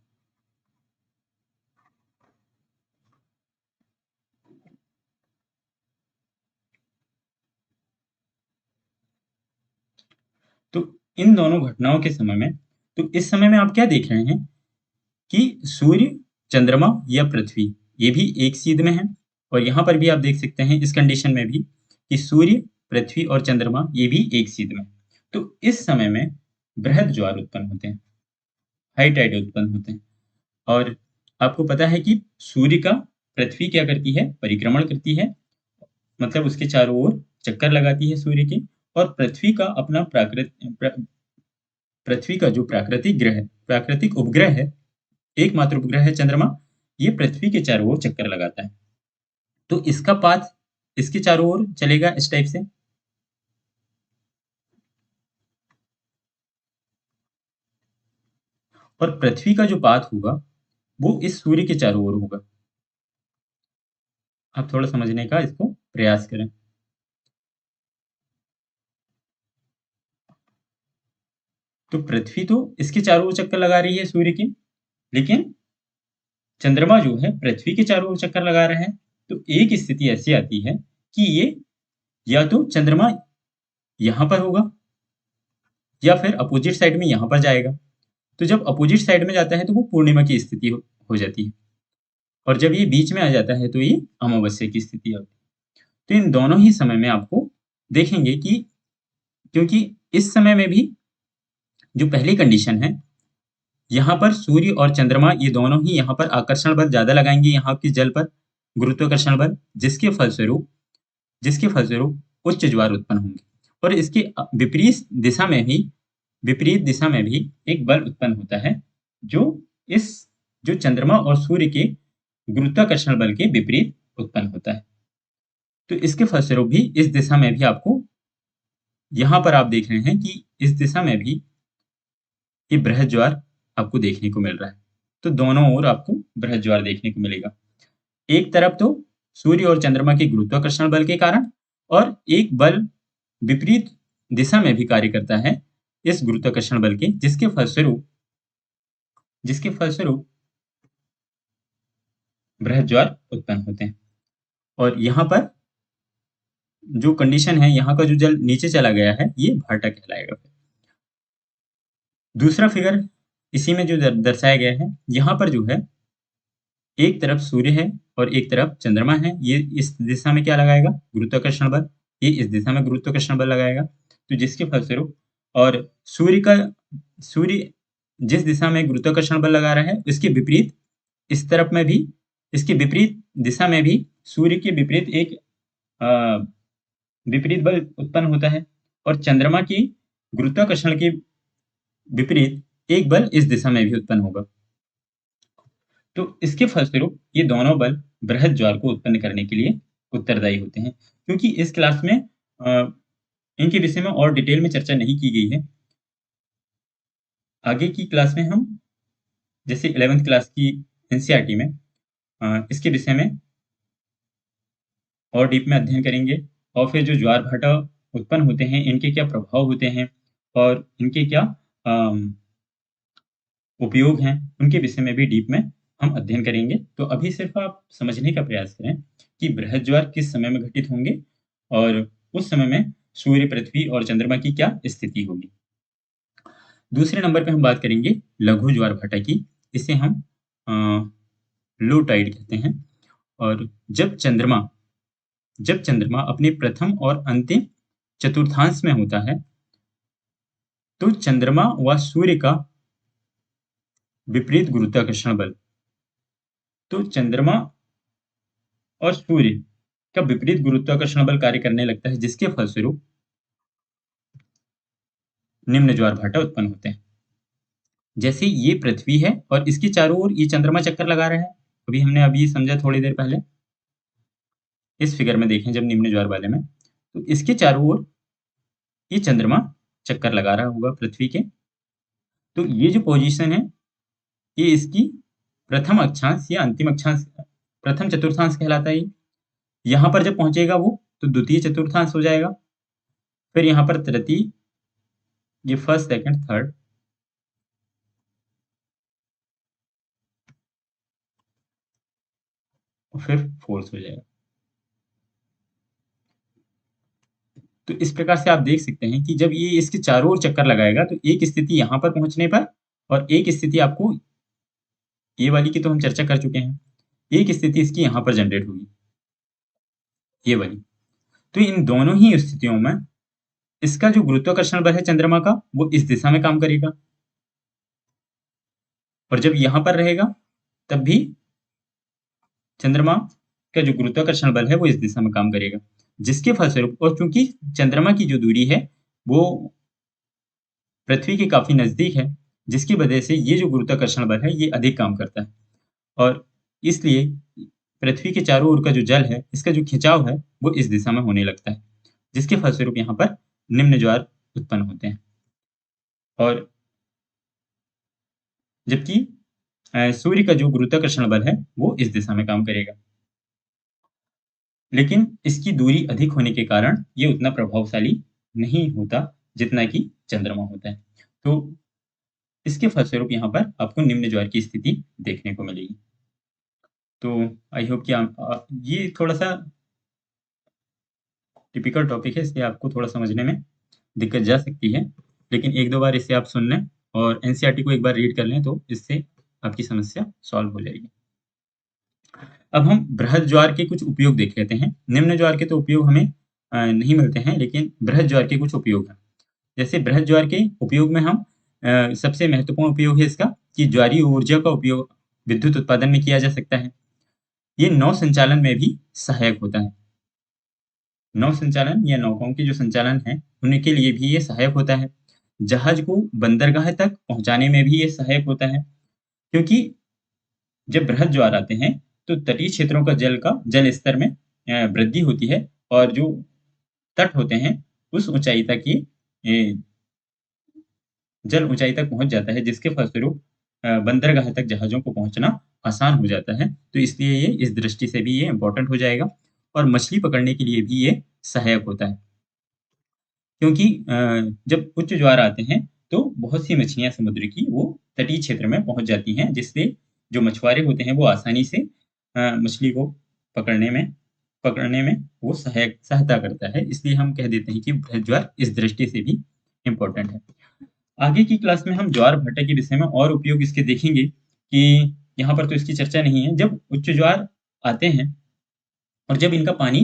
तो इन दोनों घटनाओं के समय में, तो इस समय में आप क्या देख रहे हैं कि सूर्य, चंद्रमा या पृथ्वी ये भी एक सीध में है। और यहाँ पर भी आप देख सकते हैं इस कंडीशन में भी कि सूर्य, पृथ्वी और चंद्रमा ये भी एक सीध में। तो इस समय में बृहद ज्वार उत्पन्न होते हैं, हाई टाइड उत्पन्न होते हैं। और आपको पता है कि सूर्य का पृथ्वी क्या करती है? परिक्रमण करती है, मतलब उसके चारों ओर चक्कर लगाती है सूर्य के। और पृथ्वी का जो प्राकृतिक उपग्रह है, एकमात्र उपग्रह है चंद्रमा, ये पृथ्वी के चारों ओर चक्कर लगाता है। तो इसका पाथ इसके चारों ओर चलेगा इस टाइप से। और पृथ्वी का जो पाथ होगा वो इस सूर्य के चारों ओर होगा। आप थोड़ा समझने का इसको प्रयास करें। तो पृथ्वी तो इसके चारों ओर चक्कर लगा रही है सूर्य के, लेकिन चंद्रमा जो है पृथ्वी के चारों ओर चक्कर लगा रहा है। तो एक स्थिति ऐसी आती है कि ये या तो चंद्रमा यहाँ पर होगा या फिर अपोजिट साइड में यहाँ पर जाएगा। तो जब अपोजिट साइड में जाता है तो वो पूर्णिमा की स्थिति हो जाती है, और जब ये बीच में आ जाता है तो ये अमावस्या की स्थिति आती है। तो इन दोनों ही समय में आपको देखेंगे कि क्योंकि इस समय में भी जो पहली कंडीशन है, यहाँ पर सूर्य और चंद्रमा ये दोनों ही यहाँ पर आकर्षण बल ज़्यादा लगाएंगे यहाँ की जल पर, गुरुत्वाकर्षण बल, जिसके फलस्वरूप उच्च ज्वार उत्पन्न होंगे। और इसके विपरीत दिशा में भी एक बल उत्पन्न होता है जो इस जो चंद्रमा और सूर्य के गुरुत्वाकर्षण बल के विपरीत उत्पन्न होता है। तो इसके फलस्वरूप भी इस दिशा में भी आपको यहाँ पर आप देख रहे हैं कि इस दिशा में भी ये बृहद ज्वार आपको देखने को मिल रहा है। तो दोनों ओर आपको बृहद ज्वार देखने को मिलेगा। एक तरफ तो सूर्य और चंद्रमा के गुरुत्वाकर्षण बल के कारण, और एक बल विपरीत दिशा में भी कार्य करता है इस गुरुत्वाकर्षण बल के, जिसके फलस्वरूप बृहद ज्वार उत्पन्न होते हैं। और यहाँ पर जो कंडीशन है, यहाँ का जो जल नीचे चला गया है, ये भाटा कहलाएगा। दूसरा फिगर इसी में जो दर्शाया गया है, यहाँ पर जो है एक तरफ सूर्य है और एक तरफ चंद्रमा है। ये इस दिशा में क्या लगाएगा? गुरुत्वाकर्षण बल। ये इस दिशा में गुरुत्वाकर्षण बल लगाएगा। तो जिसके फलस्वरूप, और सूर्य जिस दिशा में गुरुत्वाकर्षण बल लगा रहा है उसके विपरीत इस तरफ में भी, इसके विपरीत दिशा में भी सूर्य के विपरीत एक विपरीत बल उत्पन्न होता है, और चंद्रमा की गुरुत्वाकर्षण के विपरीत एक बल इस दिशा में भी उत्पन्न होगा। तो इसके फलस्वरूप ये दोनों बल बृहद ज्वार को उत्पन्न करने के लिए उत्तरदायी होते हैं। क्योंकि इस क्लास में इनके विषय में और डिटेल में चर्चा नहीं की गई है। आगे की क्लास में हम जैसे 11th क्लास की एनसीईआरटी में इसके विषय में और डीप में अध्ययन करेंगे, और फिर जो ज्वार भाटा उत्पन्न होते हैं इनके क्या प्रभाव होते हैं और इनके क्या उपयोग हैं, उनके विषय में भी डीप में हम अध्ययन करेंगे। तो अभी सिर्फ आप समझने का प्रयास करें कि बृहद ज्वार किस समय में घटित होंगे और उस समय में सूर्य, पृथ्वी और चंद्रमा की क्या स्थिति होगी। दूसरे नंबर पे हम बात करेंगे लघु ज्वार भाटा की। इसे हम लो टाइड कहते हैं। और जब चंद्रमा अपने प्रथम और अंतिम चतुर्थांश में होता है तो चंद्रमा व सूर्य का विपरीत गुरुत्वाकर्षण बल, तो चंद्रमा और सूर्य का विपरीत गुरुत्वाकर्षण बल कार्य करने लगता है, जिसके फलस्वरूप निम्न ज्वार भाटा उत्पन्न होते हैं। जैसे ये पृथ्वी है और इसके चारों ओर ये चंद्रमा चक्कर लगा रहा है, अभी समझा थोड़ी देर पहले। इस फिगर में देखें जब निम्न ज्वार वाले में, तो इसके चारों ओर ये चंद्रमा चक्कर लगा रहा होगा पृथ्वी के। तो ये जो पोजीशन है ये इसकी प्रथम अक्षांश या अंतिम अक्षांश, प्रथम चतुर्थांश कहलाता है ये। यहाँ पर जब पहुंचेगा वो तो द्वितीय चतुर्थांश हो जाएगा, फिर यहाँ पर तृतीय, ये फर्स्ट, सेकंड, थर्ड, और फिर फोर्थ हो जाएगा। तो इस प्रकार से आप देख सकते हैं कि जब ये इसके चारों ओर चक्कर लगाएगा तो एक स्थिति यहाँ पर पहुंचने पर, और एक स्थिति आपको ये वाली की तो हम चर्चा कर चुके हैं, एक स्थिति इसकी यहाँ पर जनरेट होगी, ये वाली। तो इन दोनों ही स्थितियों में इसका जो गुरुत्वाकर्षण बल है चंद्रमा का, वो इस दिशा में काम करेगा, और जब यहाँ पर रहेगा तब भी चंद्रमा का जो गुरुत्वाकर्षण बल है वो इस दिशा में काम करेगा, जिसके फलस्वरूप, और चूंकि चंद्रमा की जो दूरी है वो पृथ्वी के काफी नजदीक है, जिसकी वजह से ये जो गुरुत्वाकर्षण बल है ये अधिक काम करता है। और इसलिए पृथ्वी के चारों ओर का जो जल है, इसका जो खिंचाव है, वो इस दिशा में होने लगता है, जिसके फलस्वरूप यहाँ पर निम्न ज्वार उत्पन्न होते हैं। और जबकि सूर्य का जो गुरुत्वाकर्षण बल है, वो इस दिशा में काम करेगा। लेकिन इसकी दूरी अधिक होने के कारण ये उतना प्रभावशाली नहीं होता, जितना कि चंद्रमा होता है। तो इसके फलस्वरूप यहाँ पर आपको निम्न ज्वार की स्थिति देखने को मिलेगी। तो आई होप कि ये थोड़ा-सा टिपिकल टॉपिक है, इसलिए आपको थोड़ा समझने में दिक्कत जा सकती है। लेकिन 1-2 बार इसे आप सुन लें और एनसीईआरटी को एक बार रीड कर लें, तो इससे आपकी समस्या सॉल्व हो जाएगी। अब हम बृहद ज्वार के कुछ उपयोग देख लेते हैं। निम्न ज्वार के तो उपयोग हमें नहीं मिलते हैं, लेकिन बृहद ज्वार के कुछ उपयोग हैं। जैसे बृहद ज्वार के उपयोग में हम सबसे महत्वपूर्ण उपयोग है इसका कि ज्वारीय ऊर्जा का उपयोग विद्युत उत्पादन में किया जा सकता है। ये नौ संचालन में भी सहायक होता है। नौ संचालन या नौकाओं के जो संचालन है, उनके लिए भी ये सहायक होता है। जहाज को बंदरगाह तक पहुंचाने में भी ये सहायक होता है, क्योंकि जब बृहद ज्वार आते हैं, तो तटीय क्षेत्रों का जल स्तर में वृद्धि होती है और जो तट होते हैं, उस ऊंचाई तक ये जल ऊंचाई तक पहुंच जाता है, जिसके फलस्वरूप बंदरगाह तक जहाज़ों को पहुंचना आसान हो जाता है। तो इसलिए ये इस दृष्टि से भी ये इम्पोर्टेंट हो जाएगा और मछली पकड़ने के लिए भी ये सहायक होता है। क्योंकि जब उच्च ज्वार आते हैं, तो बहुत सी मछलियाँ समुद्र की वो तटीय क्षेत्र में पहुंच जाती हैं, जिससे जो मछुआरे होते हैं, वो आसानी से मछली को पकड़ने में वो सहायता करता है। इसलिए हम कह देते हैं कि बृहद ज्वार इस दृष्टि से भी इम्पोर्टेंट है। आगे की क्लास में हम ज्वार भाटा के विषय में और उपयोग इसके देखेंगे कि यहाँ पर तो इसकी चर्चा नहीं है। जब उच्च ज्वार आते हैं और जब इनका पानी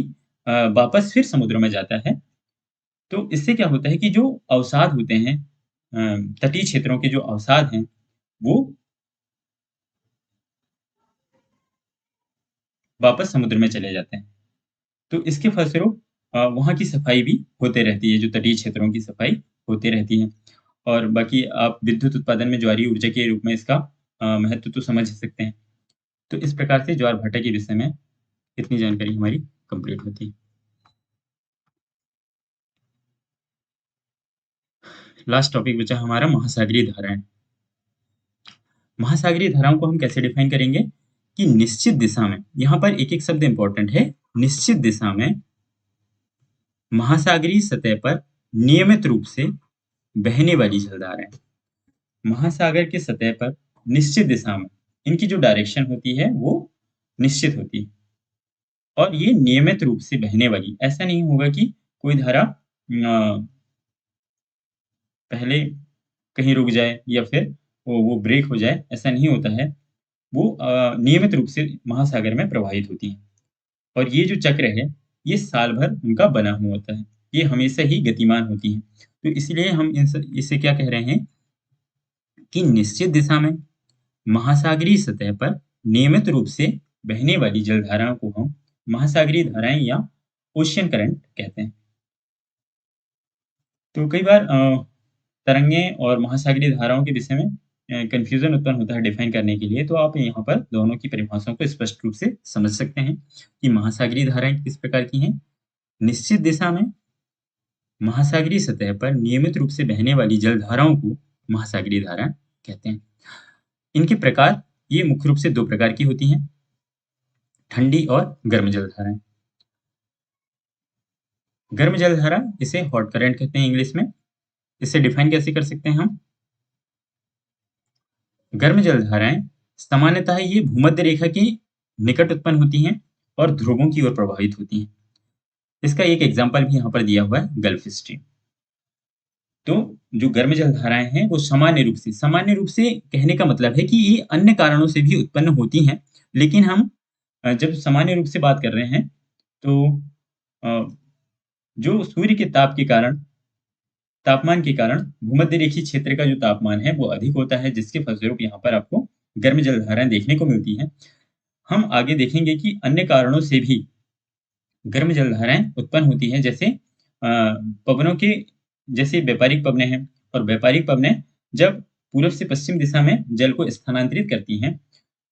वापस फिर समुद्र में जाता है, तो इससे क्या होता है कि जो अवसाद होते हैं, तटीय क्षेत्रों के जो अवसाद हैं, वो वापस समुद्र में चले जाते हैं। तो इसके फलस्वरूप वहाँ की सफाई भी होते रहती है, जो तटीय क्षेत्रों की सफाई होती रहती है। और बाकी आप विद्युत उत्पादन में ज्वारीय ऊर्जा के रूप में इसका महत्व तो समझ ही सकते हैं। तो इस प्रकार से ज्वार भाटा के विषय में इतनी जानकारी हमारी कंप्लीट होती है। लास्ट टॉपिक बचा हमारा महासागरीय धाराएं। महासागरीय धाराओं को हम कैसे डिफाइन करेंगे कि निश्चित दिशा में, यहाँ पर एक एक शब्द इंपॉर्टेंट है, निश्चित दिशा में महासागरीय सतह पर नियमित रूप से बहने वाली जलधाराएं। महासागर की सतह पर निश्चित दिशा में इनकी जो डायरेक्शन होती है, वो निश्चित होती है और ये नियमित रूप से बहने वाली। ऐसा नहीं होगा कि कोई धारा पहले कहीं रुक जाए या फिर वो ब्रेक हो जाए, ऐसा नहीं होता है। वो नियमित रूप से महासागर में प्रवाहित होती हैं और ये जो चक्र है, ये साल भर उनका बना हुआ होता है। ये हमेशा ही गतिमान होती हैं। तो इसलिए हम इसे क्या कह रहे हैं कि निश्चित दिशा में महासागरीय सतह पर नियमित रूप से बहने वाली जलधाराओं को हम महासागरीय धाराएं या ओशियन करंट कहते हैं। तो कई बार तरंगें और महासागरीय धाराओं के विषय में कन्फ्यूजन उत्पन्न होता है डिफाइन करने के लिए। तो आप यहाँ पर दोनों की परिभाषाओं को स्पष्ट रूप से समझ सकते हैं कि महासागरीय धाराएं किस प्रकार की हैं। निश्चित दिशा में महासागरीय सतह पर नियमित रूप से बहने वाली जलधाराओं को महासागरीय धाराएं कहते हैं। इनके प्रकार ये मुख्य रूप से दो प्रकार की होती हैं, ठंडी और गर्म जलधाराएं। गर्म जलधारा इसे हॉट करंट कहते हैं इंग्लिश में। इसे डिफाइन कैसे कर सकते हैं हम? गर्म जलधाराएं सामान्यतः ये भूमध्य रेखा के निकट उत्पन्न होती हैं और ध्रुवों की ओर प्रवाहित होती हैं। इसका एक एग्जाम्पल भी यहाँ पर दिया हुआ है, गल्फ स्ट्रीम। तो जो गर्म जलधाराएं हैं, वो सामान्य रूप से कहने का मतलब है कि ये अन्य कारणों से भी उत्पन्न होती हैं, लेकिन हम जब सामान्य रूप से बात कर रहे हैं, तो जो सूर्य के तापमान के कारण भूमध्य रेखीय क्षेत्र का जो तापमान है, वो अधिक होता है, जिसके फलस्वरूप यहाँ पर आपको गर्म जलधाराएं देखने को मिलती हैं। हम आगे देखेंगे कि अन्य कारणों से भी गर्म जलधाराएं उत्पन्न होती हैं, जैसे पवनों के जैसे व्यापारिक पवनें हैं, और व्यापारिक पवनें जब पूर्व से पश्चिम दिशा में जल को स्थानांतरित करती हैं,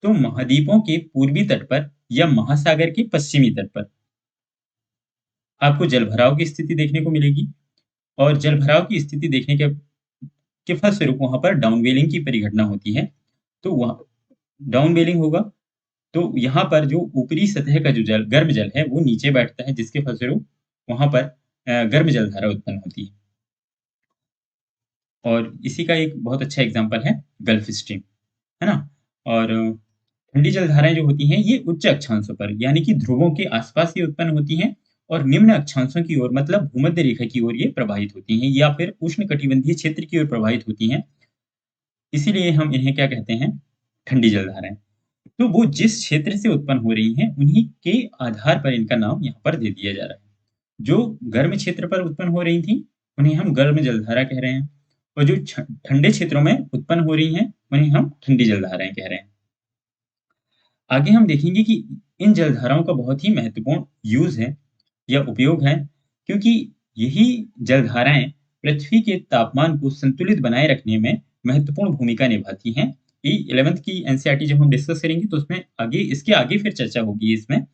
तो महाद्वीपों के पूर्वी तट पर या महासागर के पश्चिमी तट पर आपको जलभराव की स्थिति देखने को मिलेगी, और जलभराव की स्थिति देखने के फलस्वरूप वहां पर डाउनवेलिंग की परिघटना होती है। तो वहाँ डाउनवेलिंग होगा, तो यहाँ पर जो ऊपरी सतह का जो गर्म जल है वो नीचे बैठता है, जिसके फलस्वरूप वहां पर गर्म जलधारा उत्पन्न होती है। और इसी का एक बहुत अच्छा एग्जाम्पल है गल्फ स्ट्रीम, है ना। और ठंडी जलधाराएं जो होती हैं ये उच्च अक्षांशों पर यानी कि ध्रुवों के आसपास ये उत्पन्न होती हैं, और निम्न अक्षांशों की ओर मतलब भूमध्य रेखा की ओर ये प्रवाहित होती हैं, या फिर उष्णकटिबंधीय क्षेत्र की ओर प्रवाहित होती हैं। इसीलिए हम इन्हें क्या कहते हैं, ठंडी जलधाराएं। तो वो जिस क्षेत्र से उत्पन्न हो रही हैं उन्हीं के आधार पर इनका नाम यहाँ पर दे दिया जा रहा है। जो गर्म क्षेत्र पर उत्पन्न हो रही थी उन्हें हम गर्म जलधारा कह रहे हैं, और जो ठंडे क्षेत्रों में उत्पन्न हो रही हैं उन्हें हम ठंडी जलधाराएं कह रहे हैं। आगे हम देखेंगे कि इन जलधाराओं का बहुत ही महत्वपूर्ण यूज है या उपयोग है, क्योंकि यही जलधाराएं पृथ्वी के तापमान को संतुलित बनाए रखने में महत्वपूर्ण भूमिका निभाती हैं। ये 11th की एनसीईआरटी जब हम डिस्कस करेंगे तो उसमें आगे इसके आगे फिर चर्चा होगी इसमें,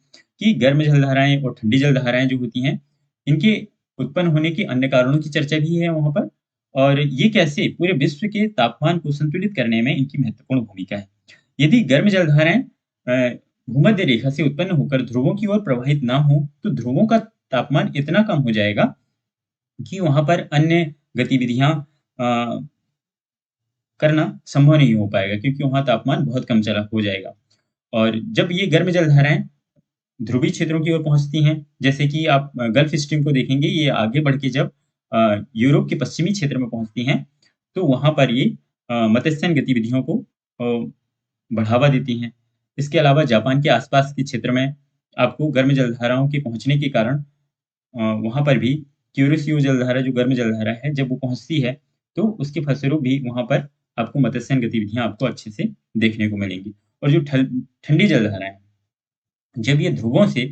कि गर्म जलधाराएं और ठंडी जलधाराएं जो होती हैं इनके उत्पन्न होने के अन्य कारणों की चर्चा भी है वहां पर, और ये कैसे पूरे विश्व के तापमान को संतुलित करने में इनकी महत्वपूर्ण भूमिका है। यदि गर्म जलधाराएं भूमध्य रेखा से उत्पन्न होकर ध्रुवों की ओर प्रवाहित ना हो तो ध्रुवों का तापमान इतना कम हो जाएगा कि वहां पर अन्य गतिविधियां करना संभव नहीं हो पाएगा, क्योंकि वहां तापमान बहुत कम चला हो जाएगा। और जब ये गर्म जलधाराएं ध्रुवीय क्षेत्रों की ओर पहुंचती हैं, जैसे कि आप गल्फ स्ट्रीम को देखेंगे, ये आगे बढ़ के जब यूरोप के पश्चिमी क्षेत्र में पहुंचती हैं तो वहां पर ये मत्स्यन गतिविधियों को बढ़ावा देती हैं। इसके अलावा जापान के आसपास के क्षेत्र में आपको गर्म जलधाराओं के पहुंचने के कारण वहां पर भी क्यूरोसियो जलधारा जो गर्म जलधारा है जब वो पहुंचती है तो उसके फलस्वरूप भी वहां पर आपको मत्स्यन गतिविधियां आपको अच्छे से देखने को मिलेंगी। और जो ठंडी जलधारा है जब ये ध्रुवों से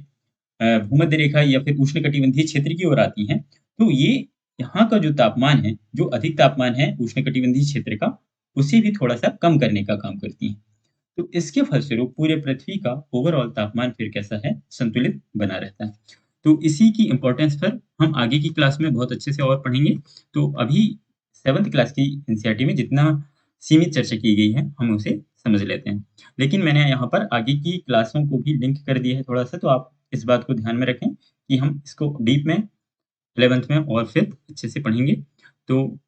भूमध्य रेखा या फिर उष्णकटिबंधीय क्षेत्र की ओर आती हैं तो ये यहाँ का जो तापमान है, जो अधिक तापमान है उष्णकटिबंधीय क्षेत्र का, उसे भी थोड़ा सा कम करने का काम करती हैं। तो इसके फलस्वरूप पूरे पृथ्वी का ओवरऑल तापमान फिर कैसा है, संतुलित बना रहता है। तो इसी की इम्पोर्टेंस पर हम आगे की क्लास में बहुत अच्छे से और पढ़ेंगे। तो अभी 7th क्लास की एनसीईआरटी में जितना सीमित चर्चा की गई है हम उसे समझ लेते हैं, लेकिन मैंने यहाँ पर आगे की क्लासों को भी लिंक कर दिया है थोड़ा सा, तो आप इस बात को ध्यान में रखें कि हम इसको डीप में 11th में और फिर अच्छे से पढ़ेंगे। तो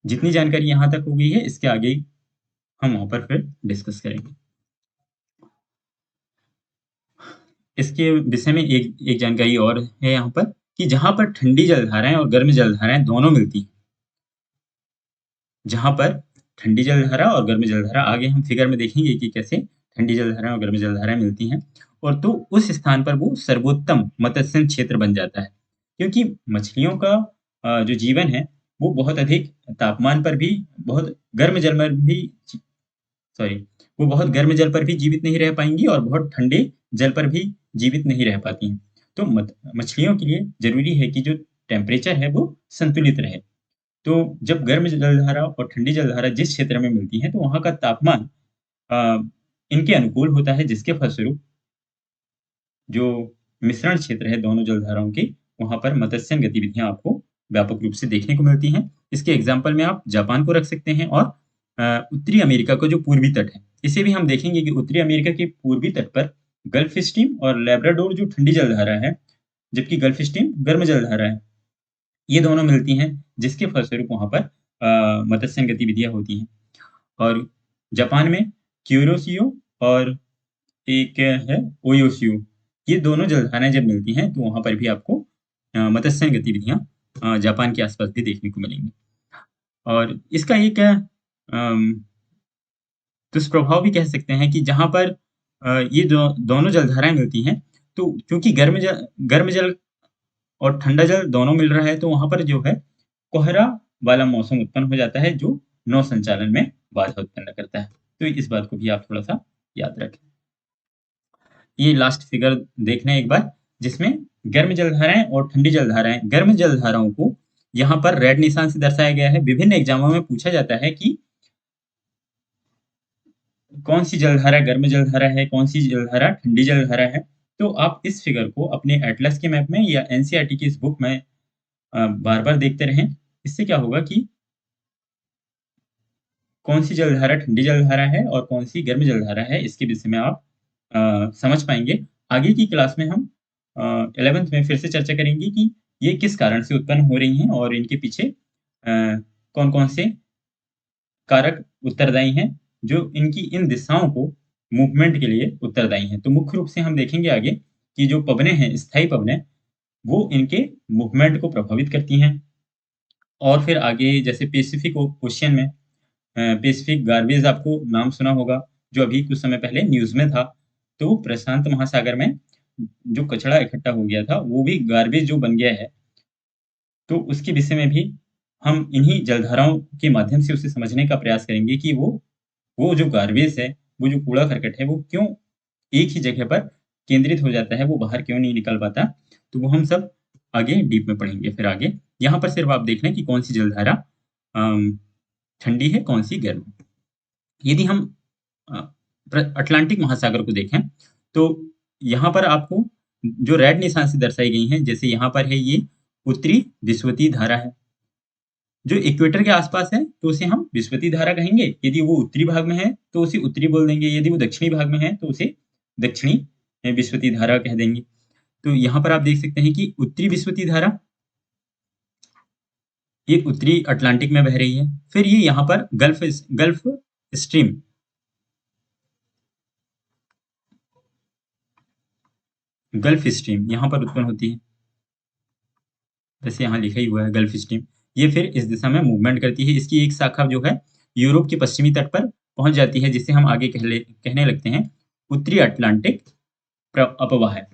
जितनी जानकारी यहाँ तक हो गई है इसके आगे हम वहाँ पर फिर डिस्कस करेंगे। इसके विषय में एक जानकारी और है यहाँ पर, कि जहाँ पर ठंडी जलधाराएं और गर्म जलधाराएं दोनों मिलती हैं, जहाँ पर ठंडी जलधारा और गर्म जलधारा, आगे हम फिगर में देखेंगे कि कैसे ठंडी जलधाराएं और गर्म जलधाराएं मिलती हैं, और तो उस स्थान पर वो सर्वोत्तम मत्स्यन क्षेत्र बन जाता है, क्योंकि मछलियों का जो जीवन है वो बहुत अधिक तापमान पर भी, बहुत गर्म जल में भी, सॉरी, वो बहुत गर्म जल पर भी जीवित नहीं रह पाएंगी और बहुत ठंडे जल पर भी जीवित नहीं रह पाती हैं। तो मछलियों के लिए जरूरी है कि जो टेम्परेचर है वो संतुलित रहे। तो जब गर्म जलधारा और ठंडी जलधारा जिस क्षेत्र में मिलती है तो वहां का तापमान इनके अनुकूल होता है, जिसके फलस्वरूप जो मिश्रण क्षेत्र है दोनों जलधाराओं के, वहां पर मत्स्यन गतिविधियां आपको व्यापक रूप से देखने को मिलती हैं। इसके एग्जाम्पल में आप जापान को रख सकते हैं, और उत्तरी अमेरिका का जो पूर्वी तट है इसे भी हम देखेंगे कि उत्तरी अमेरिका के पूर्वी तट पर गल्फ स्ट्रीम और लेब्राडोर जो ठंडी जलधारा है, जबकि गल्फ स्ट्रीम गर्म जलधारा है, ये दोनों मिलती हैं, जिसके फलस्वरूप वहां पर मत्स्यन गतिविधियां होती हैं। और जापान में क्यूरोसियो और एक है ओयोसियो, ये दोनों जलधाराएं जब मिलती हैं तो वहां पर भी आपको मत्स्यन गतिविधियां जापान के आसपास भी देखने को मिलेंगी। और इसका एक दुष्प्रभाव भी कह सकते हैं कि जहां पर ये दोनों जलधाराएं मिलती हैं, तो क्योंकि गर्म जल और ठंडा जल दोनों मिल रहा है तो वहां पर जो है कोहरा वाला मौसम उत्पन्न हो जाता है, जो नौ संचालन में बाधा उत्पन्न करता है। तो इस बात को भी आप थोड़ा सा याद रखें। ये लास्ट फिगर देखना एक बार, जिसमें गर्म जलधाराएं और ठंडी जलधाराएं, गर्म जलधाराओं को यहाँ पर रेड निशान से दर्शाया गया है। विभिन्न एग्जामों में पूछा जाता है कि कौन सी जलधारा गर्म जलधारा है, कौन सी जलधारा ठंडी जलधारा है। तो आप इस फिगर को अपने एटलस के मैप में या एनसीईआरटी की इस बुक में बार-बार देखते रहें। इससे क्या होगा कि कौन सी जलधारा ठंडी जलधारा है और कौन सी गर्म जलधारा है, इसके विषय में आप समझ पाएँगे। आगे की क्लास में हम 11th में फिर से चर्चा करेंगे कि ये किस कारण से उत्पन्न हो रही हैं और इनके पीछे कौन-कौन से कारक उत्तरदायी हैं, जो इनकी इन दिशाओं को मूवमेंट के लिए उत्तरदायी हैं। तो मुख्य रूप से हम देखेंगे आगे कि जो पवनें हैं, स्थायी पवनें, वो इनके मूवमेंट को प्रभावित करती हैं। और फिर आगे जैसे पैसिफिक ओशियन में पैसिफिक गार्बेज आपको नाम सुना होगा, जो अभी कुछ समय पहले न्यूज़ में था। तो प्रशांत महासागर में जो कचरा इकट्ठा हो गया था, वो भी गार्बेज जो बन गया है, तो उसके विषय में भी हम इन्हीं जलधाराओं के माध्यम से उसे समझने का प्रयास करेंगे कि वो जो गार्बेज है, वो जो कूड़ा-करकट है, वो क्यों एक ही जगह पर केंद्रित हो जाता है, वो बाहर क्यों नहीं निकल पाता? तो वो हम सब आगे डीप में पढ़ेंगे फिर आगे। यहाँ पर सिर्फ आप देख लें कि कौन-सी जलधारा अम, ठंडी है, कौन-सी गर्म है। यदि हम अ, अटलांटिक महासागर को देखें, तो यहाँ पर आपको जो रेड निशान से दर्शाई गई हैं, जैसे यहाँ पर है ये उत्तरी विषुवतीय धारा है। जो इक्वेटर के आसपास है, तो उसे हम विषुवतीय धारा कहेंगे। यदि वो उत्तरी भाग में है, तो उसे उत्तरी बोल देंगे। यदि वो दक्षिणी भाग में है, तो उसे दक्षिणी विषुवतीय धारा कह देंगे। तो यहाँ पर आप देख सकते हैं कि उत्तरी विषुवतीय धारा ये उत्तरी अटलांटिक में बह रही है। फिर ये यहाँ पर गल्फ स्ट्रीम गल्फ स्ट्रीम यहाँ पर उत्पन्न होती है। वैसे यहाँ लिखा ही हुआ है गल्फ स्ट्रीम। ये फिर इस दिशा में मूवमेंट करती है। इसकी एक शाखा जो है यूरोप के पश्चिमी तट पर पहुंच जाती है, जिसे हम आगे कहने लगते हैं उत्तरी अटलांटिक अपवाह है।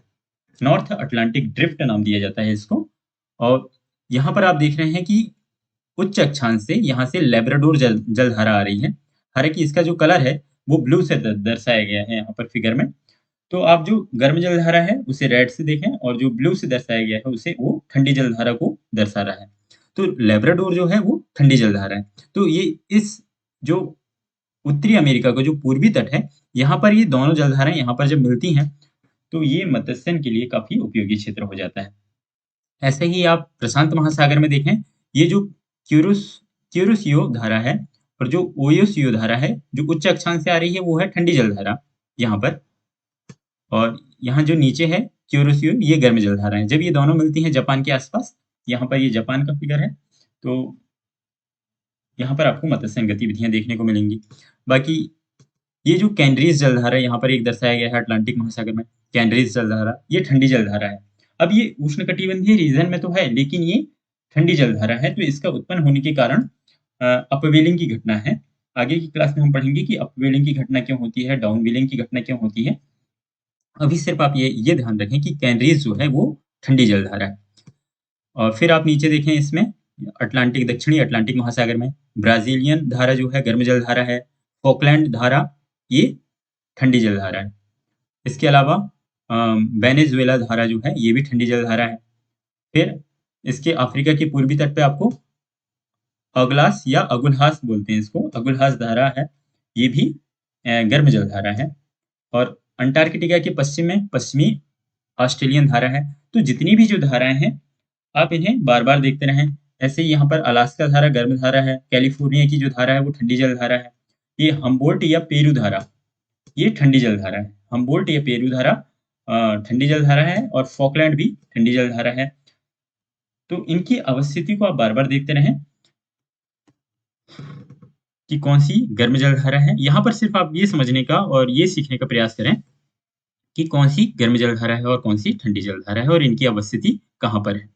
नॉर्थ अटलांटिक ड्रिफ्ट नाम दिया जाता है इसको। और यहाँ पर आप देख रहे हैं कि उच्च अक्षांश से यहाँ से लेब्राडोर जलधारा आ रही है। हालांकि इसका जो कलर है वो ब्लू से दर्शाया गया है यहाँ पर फिगर में। तो आप जो गर्म जलधारा है उसे रेड से देखें और जो ब्लू से दर्शाया गया है उसे वो ठंडी जलधारा को दर्शा रहा है। तो लेब्राडोर जो है वो ठंडी जलधारा है। तो ये इस जो उत्तरी अमेरिका का जो पूर्वी तट है, यहाँ पर ये दोनों जलधाराएं यहाँ पर जब मिलती हैं, तो ये मत्स्यन के लिए काफी उपयोगी क्षेत्र हो जाता है। ऐसे ही आप प्रशांत महासागर में देखें, ये जो क्यूरुस क्यूरुसियो धारा है और जो ओयोसियो धारा है, जो उच्च अक्षांश से आ रही है, वो है ठंडी जलधारा यहाँ पर। और यहाँ जो नीचे है क्यूरोसियो, ये गर्म जलधारा है। जब ये दोनों मिलती हैं जापान के आसपास, यहाँ पर ये जापान का फिगर है, तो यहाँ पर आपको मत्स्यन गतिविधियां देखने को मिलेंगी। बाकी ये जो कैनरीज जलधारा यहाँ पर एक दर्शाया गया है अटलांटिक महासागर में, कैनरीज जलधारा, ये ठंडी जलधारा है। अब ये उष्णकटिबंधीय रीजन में तो है, लेकिन ये ठंडी जलधारा है, तो इसका उत्पन्न होने के कारण अपवेलिंग की घटना है। आगे की क्लास में हम पढ़ेंगे कि अपवेलिंग की घटना क्यों होती है, डाउनवेलिंग की घटना क्यों होती है। अभी सिर्फ आप ये ध्यान रखें कि कैनरीज जो है वो ठंडी जलधारा है। और फिर आप नीचे देखें इसमें अटलांटिक दक्षिणी अटलांटिक महासागर में ब्राजीलियन धारा जो है गर्म जलधारा है। फॉकलैंड धारा ये ठंडी जलधारा है। इसके अलावा वेनेजुएला धारा जो है ये भी ठंडी जलधारा है। फिर इसके अफ्रीका के पूर्वी तट पे आपको अगलास या अगुलहास बोलते हैं इसको, अगुलहास धारा है, ये भी गर्म जलधारा है। और अंटार्कटिका के पश्चिम में पश्चिमी ऑस्ट्रेलियन धारा है। तो जितनी भी जो धाराएं हैं, आप इन्हें बार बार देखते रहें। ऐसे ही यहाँ पर अलास्का धारा गर्म धारा है, कैलिफोर्निया की जो धारा है वो ठंडी जल धारा है। ये हम्बोल्ट या पेरू धारा ये ठंडी जल धारा है। हम्बोल्ट या पेरू धारा ठंडी जल धारा है और फॉकलैंड भी ठंडी जल धारा है। तो इनकी अवस्थिति को आप बार बार देखते रहें कि कौन सी गर्म जल धारा है। यहाँ पर सिर्फ आप ये समझने का और ये सीखने का प्रयास करें कि कौन सी गर्म जल धारा है और कौन सी ठंडी जल धारा है और इनकी अवस्थिति कहाँ पर है।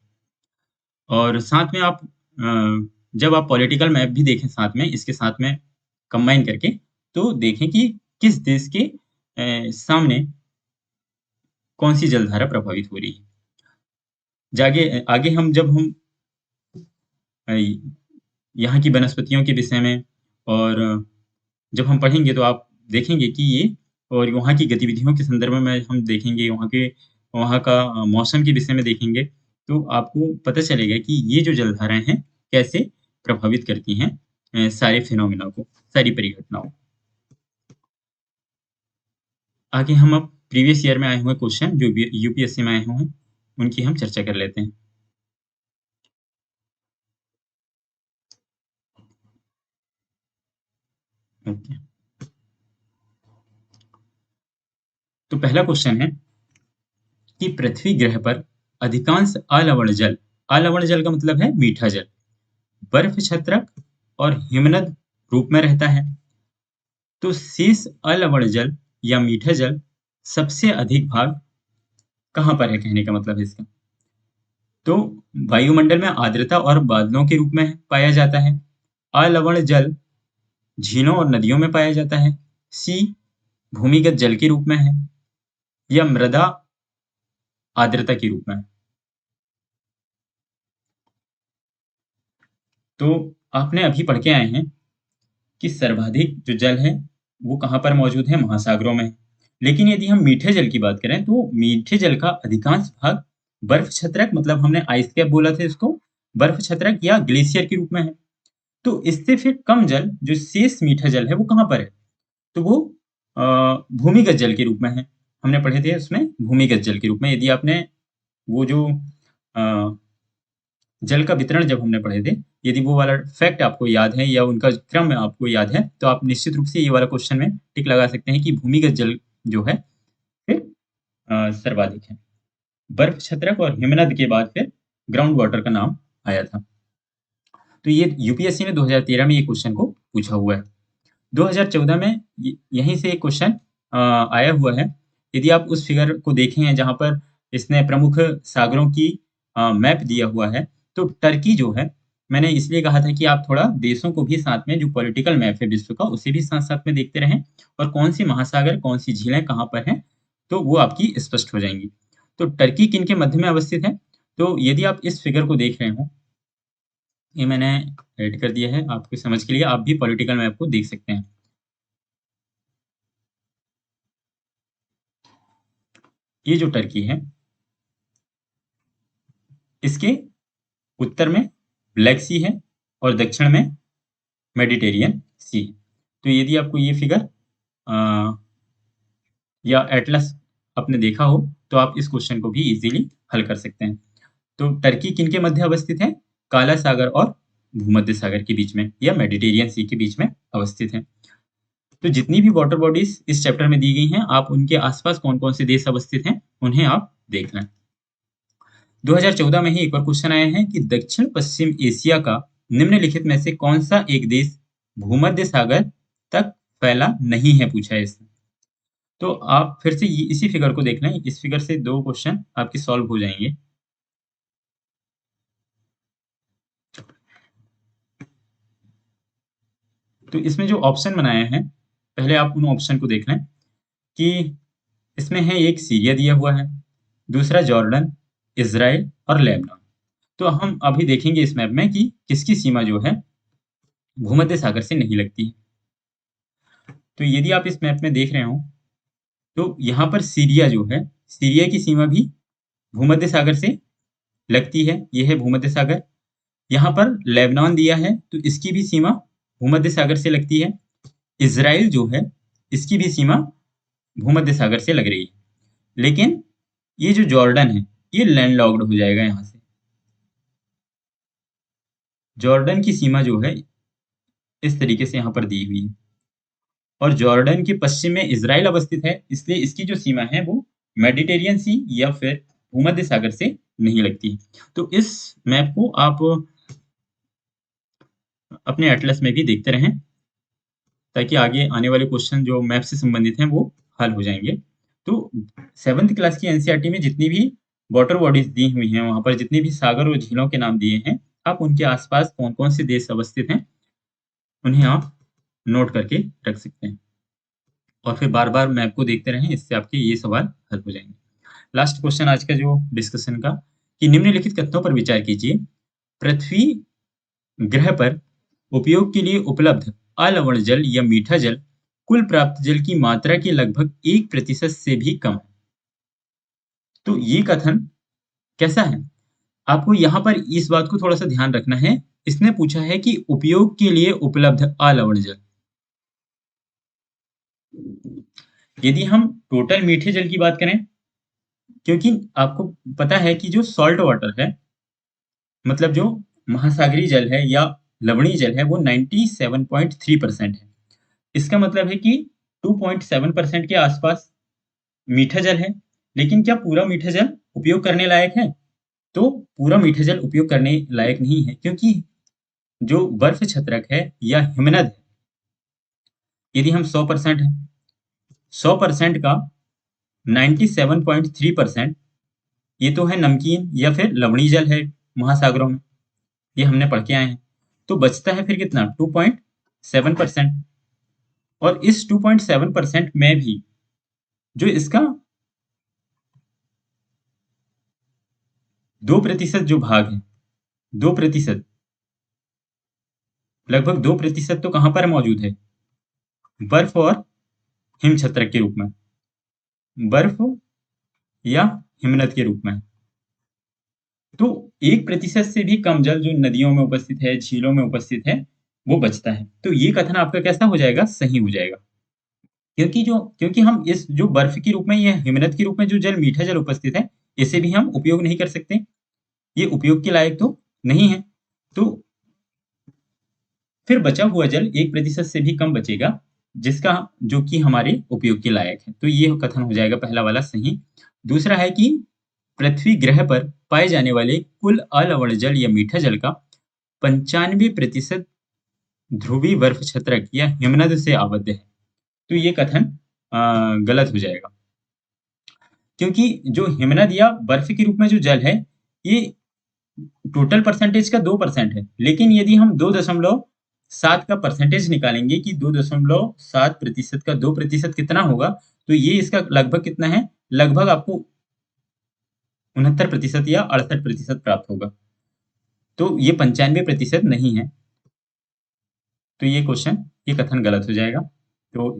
और साथ में आप जब आप पॉलिटिकल मैप भी देखें साथ में, इसके साथ में कंबाइन करके, तो देखें कि किस देश के सामने कौन सी जलधारा प्रभावित हो रही है। जागे आगे हम जब हम अ, यहाँ की वनस्पतियों के विषय में और जब हम पढ़ेंगे तो आप देखेंगे कि ये और वहाँ की गतिविधियों के संदर्भ में हम देखेंगे, वहाँ का मौसम के विषय में देखेंगे, तो आपको पता चलेगा कि ये जो जलधाराएँ हैं, कैसे प्रभावित करती हैं सारे फिनोमिना को, सारी परिघटनाओं को। आगे हम अब प्रीवियस ईयर में आए हुए क्वेश्चन जो भी यूपीएससी में आए हुए हैं, उनकी हम चर्चा कर लेते हैं। ओके। तो पहला क्वेश्चन है कि पृथ्वी ग्रह पर अधिकांश अलवण जल का मतलब है मीठा जल, बर्फ छत्रक और हिमनद रूप में रहता है। तो शेष अलवण जल या मीठा जल सबसे अधिक भाग कहाँ पर है, कहने का मतलब है इसका। तो वायुमंडल में आर्द्रता और बादलों के रूप में पाया जाता है। अलवण जल झीलों और नदियों में पाया जाता है। सी भूमिगत जल के रूप में है, या मृदा आर्द्रता के रूप में है। तो आपने अभी पढ़ के आए हैं कि सर्वाधिक जो जल है वो कहाँ पर मौजूद है, महासागरों में। लेकिन यदि हम मीठे जल की बात करें तो मीठे जल का अधिकांश भाग बर्फ छत्रक, मतलब हमने आइस कैप बोला था इसको, बर्फ छत्रक या ग्लेशियर के रूप में है। तो इससे फिर कम जल जो शेष मीठा जल है वो कहाँ पर है, तो वो भूमिगत जल के रूप में है। हमने पढ़े थे उसमें भूमिगत जल के रूप में। यदि आपने वो जो अ, जल का वितरण जब हमने पढ़े थे, यदि वो वाला फैक्ट आपको याद है या उनका क्रम आपको याद है, तो आप निश्चित रूप से ये वाला क्वेश्चन में टिक लगा सकते हैं कि भूमिगत जल जो है फिर सर्वाधिक है। बर्फ छत्रक और हिमनद के बाद फिर ग्राउंड वाटर का नाम आया था। तो ये यूपीएससी ने 2013 में ये क्वेश्चन को पूछा हुआ है। 2014 में यहीं से एक क्वेश्चन आया हुआ है। यदि आप उस फिगर को देखें जहां पर इसने प्रमुख सागरों की मैप दिया हुआ है, तो टर्की जो है, मैंने इसलिए कहा था कि आप थोड़ा देशों को भी साथ में, जो पॉलिटिकल मैप है विश्व का, उसे भी साथ साथ में देखते रहें, और कौन सी महासागर कौन सी झीलें कहाँ पर हैं, तो वो आपकी स्पष्ट हो जाएंगी। तो टर्की किन के मध्य में अवस्थित है, तो यदि आप इस फिगर को देख रहे हो, ये मैंने ऐड कर दिया है आपके समझ के लिए, आप भी पॉलिटिकल मैप को देख सकते हैं। ये जो टर्की है, इसके उत्तर में ब्लैक सी है और दक्षिण में मेडिटेरियन सी है। तो यदि आपको ये फिगर या एटलस आपने देखा हो, तो आप इस क्वेश्चन को भी इजीली हल कर सकते हैं। तो टर्की किनके मध्य अवस्थित है, काला सागर और भूमध्य सागर के बीच में, या मेडिटेरियन सी के बीच में अवस्थित है। तो जितनी भी वाटर बॉडीज इस चैप्टर में दी गई हैं, आप उनके आसपास कौन कौन से देश अवस्थित हैं उन्हें आप देख लें। 2014 में ही एक और क्वेश्चन आया है कि दक्षिण पश्चिम एशिया का निम्नलिखित में से कौन सा एक देश भूमध्य सागर तक फैला नहीं है, पूछा है इसने। तो आप फिर से इसी फिगर को देख लें, इस फिगर से दो क्वेश्चन आपके सॉल्व हो जाएंगे। तो इसमें जो ऑप्शन बनाए हैं, पहले आप उन ऑप्शन को देख लें कि इसमें है, एक सीरिया दिया हुआ है, दूसरा जॉर्डन, इज़राइल और लेबनान। तो हम अभी देखेंगे इस मैप में कि किसकी सीमा जो है भूमध्य सागर से नहीं लगती है। तो यदि आप इस मैप में देख रहे हो, तो यहाँ पर सीरिया जो है, सीरिया की सीमा भी भूमध्य सागर से लगती है, यह है भूमध्य सागर। यहाँ पर लेबनान दिया है, तो इसकी भी सीमा भूमध्य सागर से लगती है। इज़राइल जो है, इसकी भी सीमा भूमध्य सागर से लग रही है। लेकिन ये जो जॉर्डन है, ये लैंडलॉक्ड हो जाएगा यहाँ से। जॉर्डन की सीमा जो है इस तरीके से यहाँ पर दी हुई है, और जॉर्डन के पश्चिम में इज़राइल अवस्थित है, इसलिए इसकी जो सीमा है वो मेडिटेरियन सी या फिर भूमध्य सागर से नहीं लगती है। तो इस मैप को आप अपने एटलस में भी देखते रहें, ताकि आगे आने वाले क्वेश्चन जो मैप से संबंधित हैं वो हल हो जाएंगे। तो 7th क्लास की एनसीईआरटी में जितनी भी वाटर बॉडीज दी हुई हैं, वहां पर जितने भी सागर और झीलों के नाम दिए हैं, आप उनके आसपास कौन कौन से देश अवस्थित हैं उन्हें आप नोट करके रख सकते हैं, और फिर बार बार मैप को देखते रहें, इससे आपके ये सवाल हल हो जाएंगे। लास्ट क्वेश्चन आज का जो डिस्कशन का, कि निम्नलिखित कथनों पर विचार कीजिए। पृथ्वी ग्रह पर उपयोग के लिए उपलब्ध अलवण जल या मीठा जल कुल प्राप्त जल की मात्रा के लगभग 1% से भी कम है। तो ये कथन कैसा है, आपको यहाँ पर इस बात को थोड़ा सा ध्यान रखना है। इसने पूछा है कि उपयोग के लिए उपलब्ध अलवण जल, यदि हम टोटल मीठे जल की बात करें, क्योंकि आपको पता है कि जो सॉल्ट वाटर है, मतलब जो महासागरीय जल है या लवणीय जल है, वो 97.3% है। इसका मतलब है कि 2.7% के आसपास मीठा जल है। लेकिन क्या पूरा मीठा जल उपयोग करने लायक है? तो पूरा मीठा जल उपयोग करने लायक नहीं है, क्योंकि जो बर्फ छत्रक है या हिमनद है, यदि हम 100% है, 100% का 97.3% ये तो है नमकीन या फिर लवणीय जल है महासागरों में, ये हमने पढ़ के आए हैं। तो बचता है फिर कितना? 2.7%। और इस 2.7% में भी जो इसका 2% जो भाग है, 2%, लगभग 2% तो कहाँ पर मौजूद है? बर्फ और हिम छत्रक के रूप में, बर्फ या हिमनद के रूप में। तो 1% से भी कम जल जो नदियों में उपस्थित है, झीलों में उपस्थित है, वो बचता है। तो ये कथन आपका कैसा हो जाएगा? सही हो जाएगा। क्योंकि हम इस जो बर्फ के रूप में या हिमनद के रूप में जो जल मीठा जल उपस्थित है, इसे भी हम उपयोग नहीं कर सकते। ये उपयोग के लायक तो नहीं है। तो फिर बचा हुआ जल 1% से भी कम बचेगा, जिसका जो कि हमारे उपयोग के लायक है। तो ये कथन हो जाएगा पहला वाला सही। दूसरा है कि पृथ्वी ग्रह पर पाए जाने वाले कुल अलवण जल या मीठा जल का 95% ध्रुवीय बर्फ छत्रक या हिमनद से आबद्ध है। तो ये कथन गलत हो जाएगा, क्योंकि जो हिमनद या बर्फ के रूप में जो जल है, ये टोटल परसेंटेज का 2% है। लेकिन यदि हम 2.7 का परसेंटेज निकालेंगे कि 2.7% का 2% कितना होगा, तो ये इसका लगभग कितना है? लगभग आपको 69% या 68% प्राप्त होगा। तो ये 95% नहीं है। तो ये क्वेश्चन, ये कथन गलत हो जाएगा। तो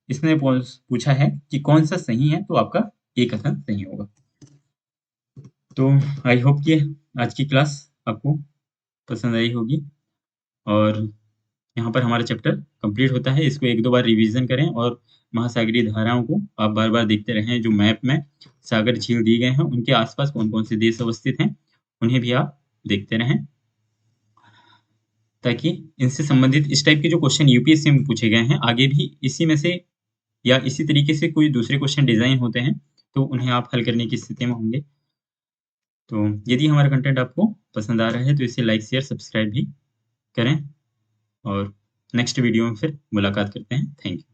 इसने पूछा है कि कौन सा सही है, तो आपका ये कथन सही होगा। तो आई होप कि आज की क्लास आपको पसंद आई होगी, और यहाँ पर हमारा चैप्टर कंप्लीट होता है। इसको एक दो बार रिवीजन करें, और महासागरीय धाराओं को आप बार बार देखते रहें। जो मैप में सागर झील दिए गए हैं, उनके आसपास कौन कौन से देश अवस्थित हैं, उन्हें भी आप देखते रहें, ताकि इनसे संबंधित इस टाइप के जो क्वेश्चन यूपीएससी में पूछे गए हैं, आगे भी इसी में से या इसी तरीके से कोई दूसरे क्वेश्चन डिजाइन होते हैं, तो उन्हें आप हल करने की स्थिति में होंगे। तो यदि हमारा कंटेंट आपको पसंद आ रहा है, तो इसे लाइक शेयर सब्सक्राइब भी करें, और नेक्स्ट वीडियो में फिर मुलाकात करते हैं। Thank you.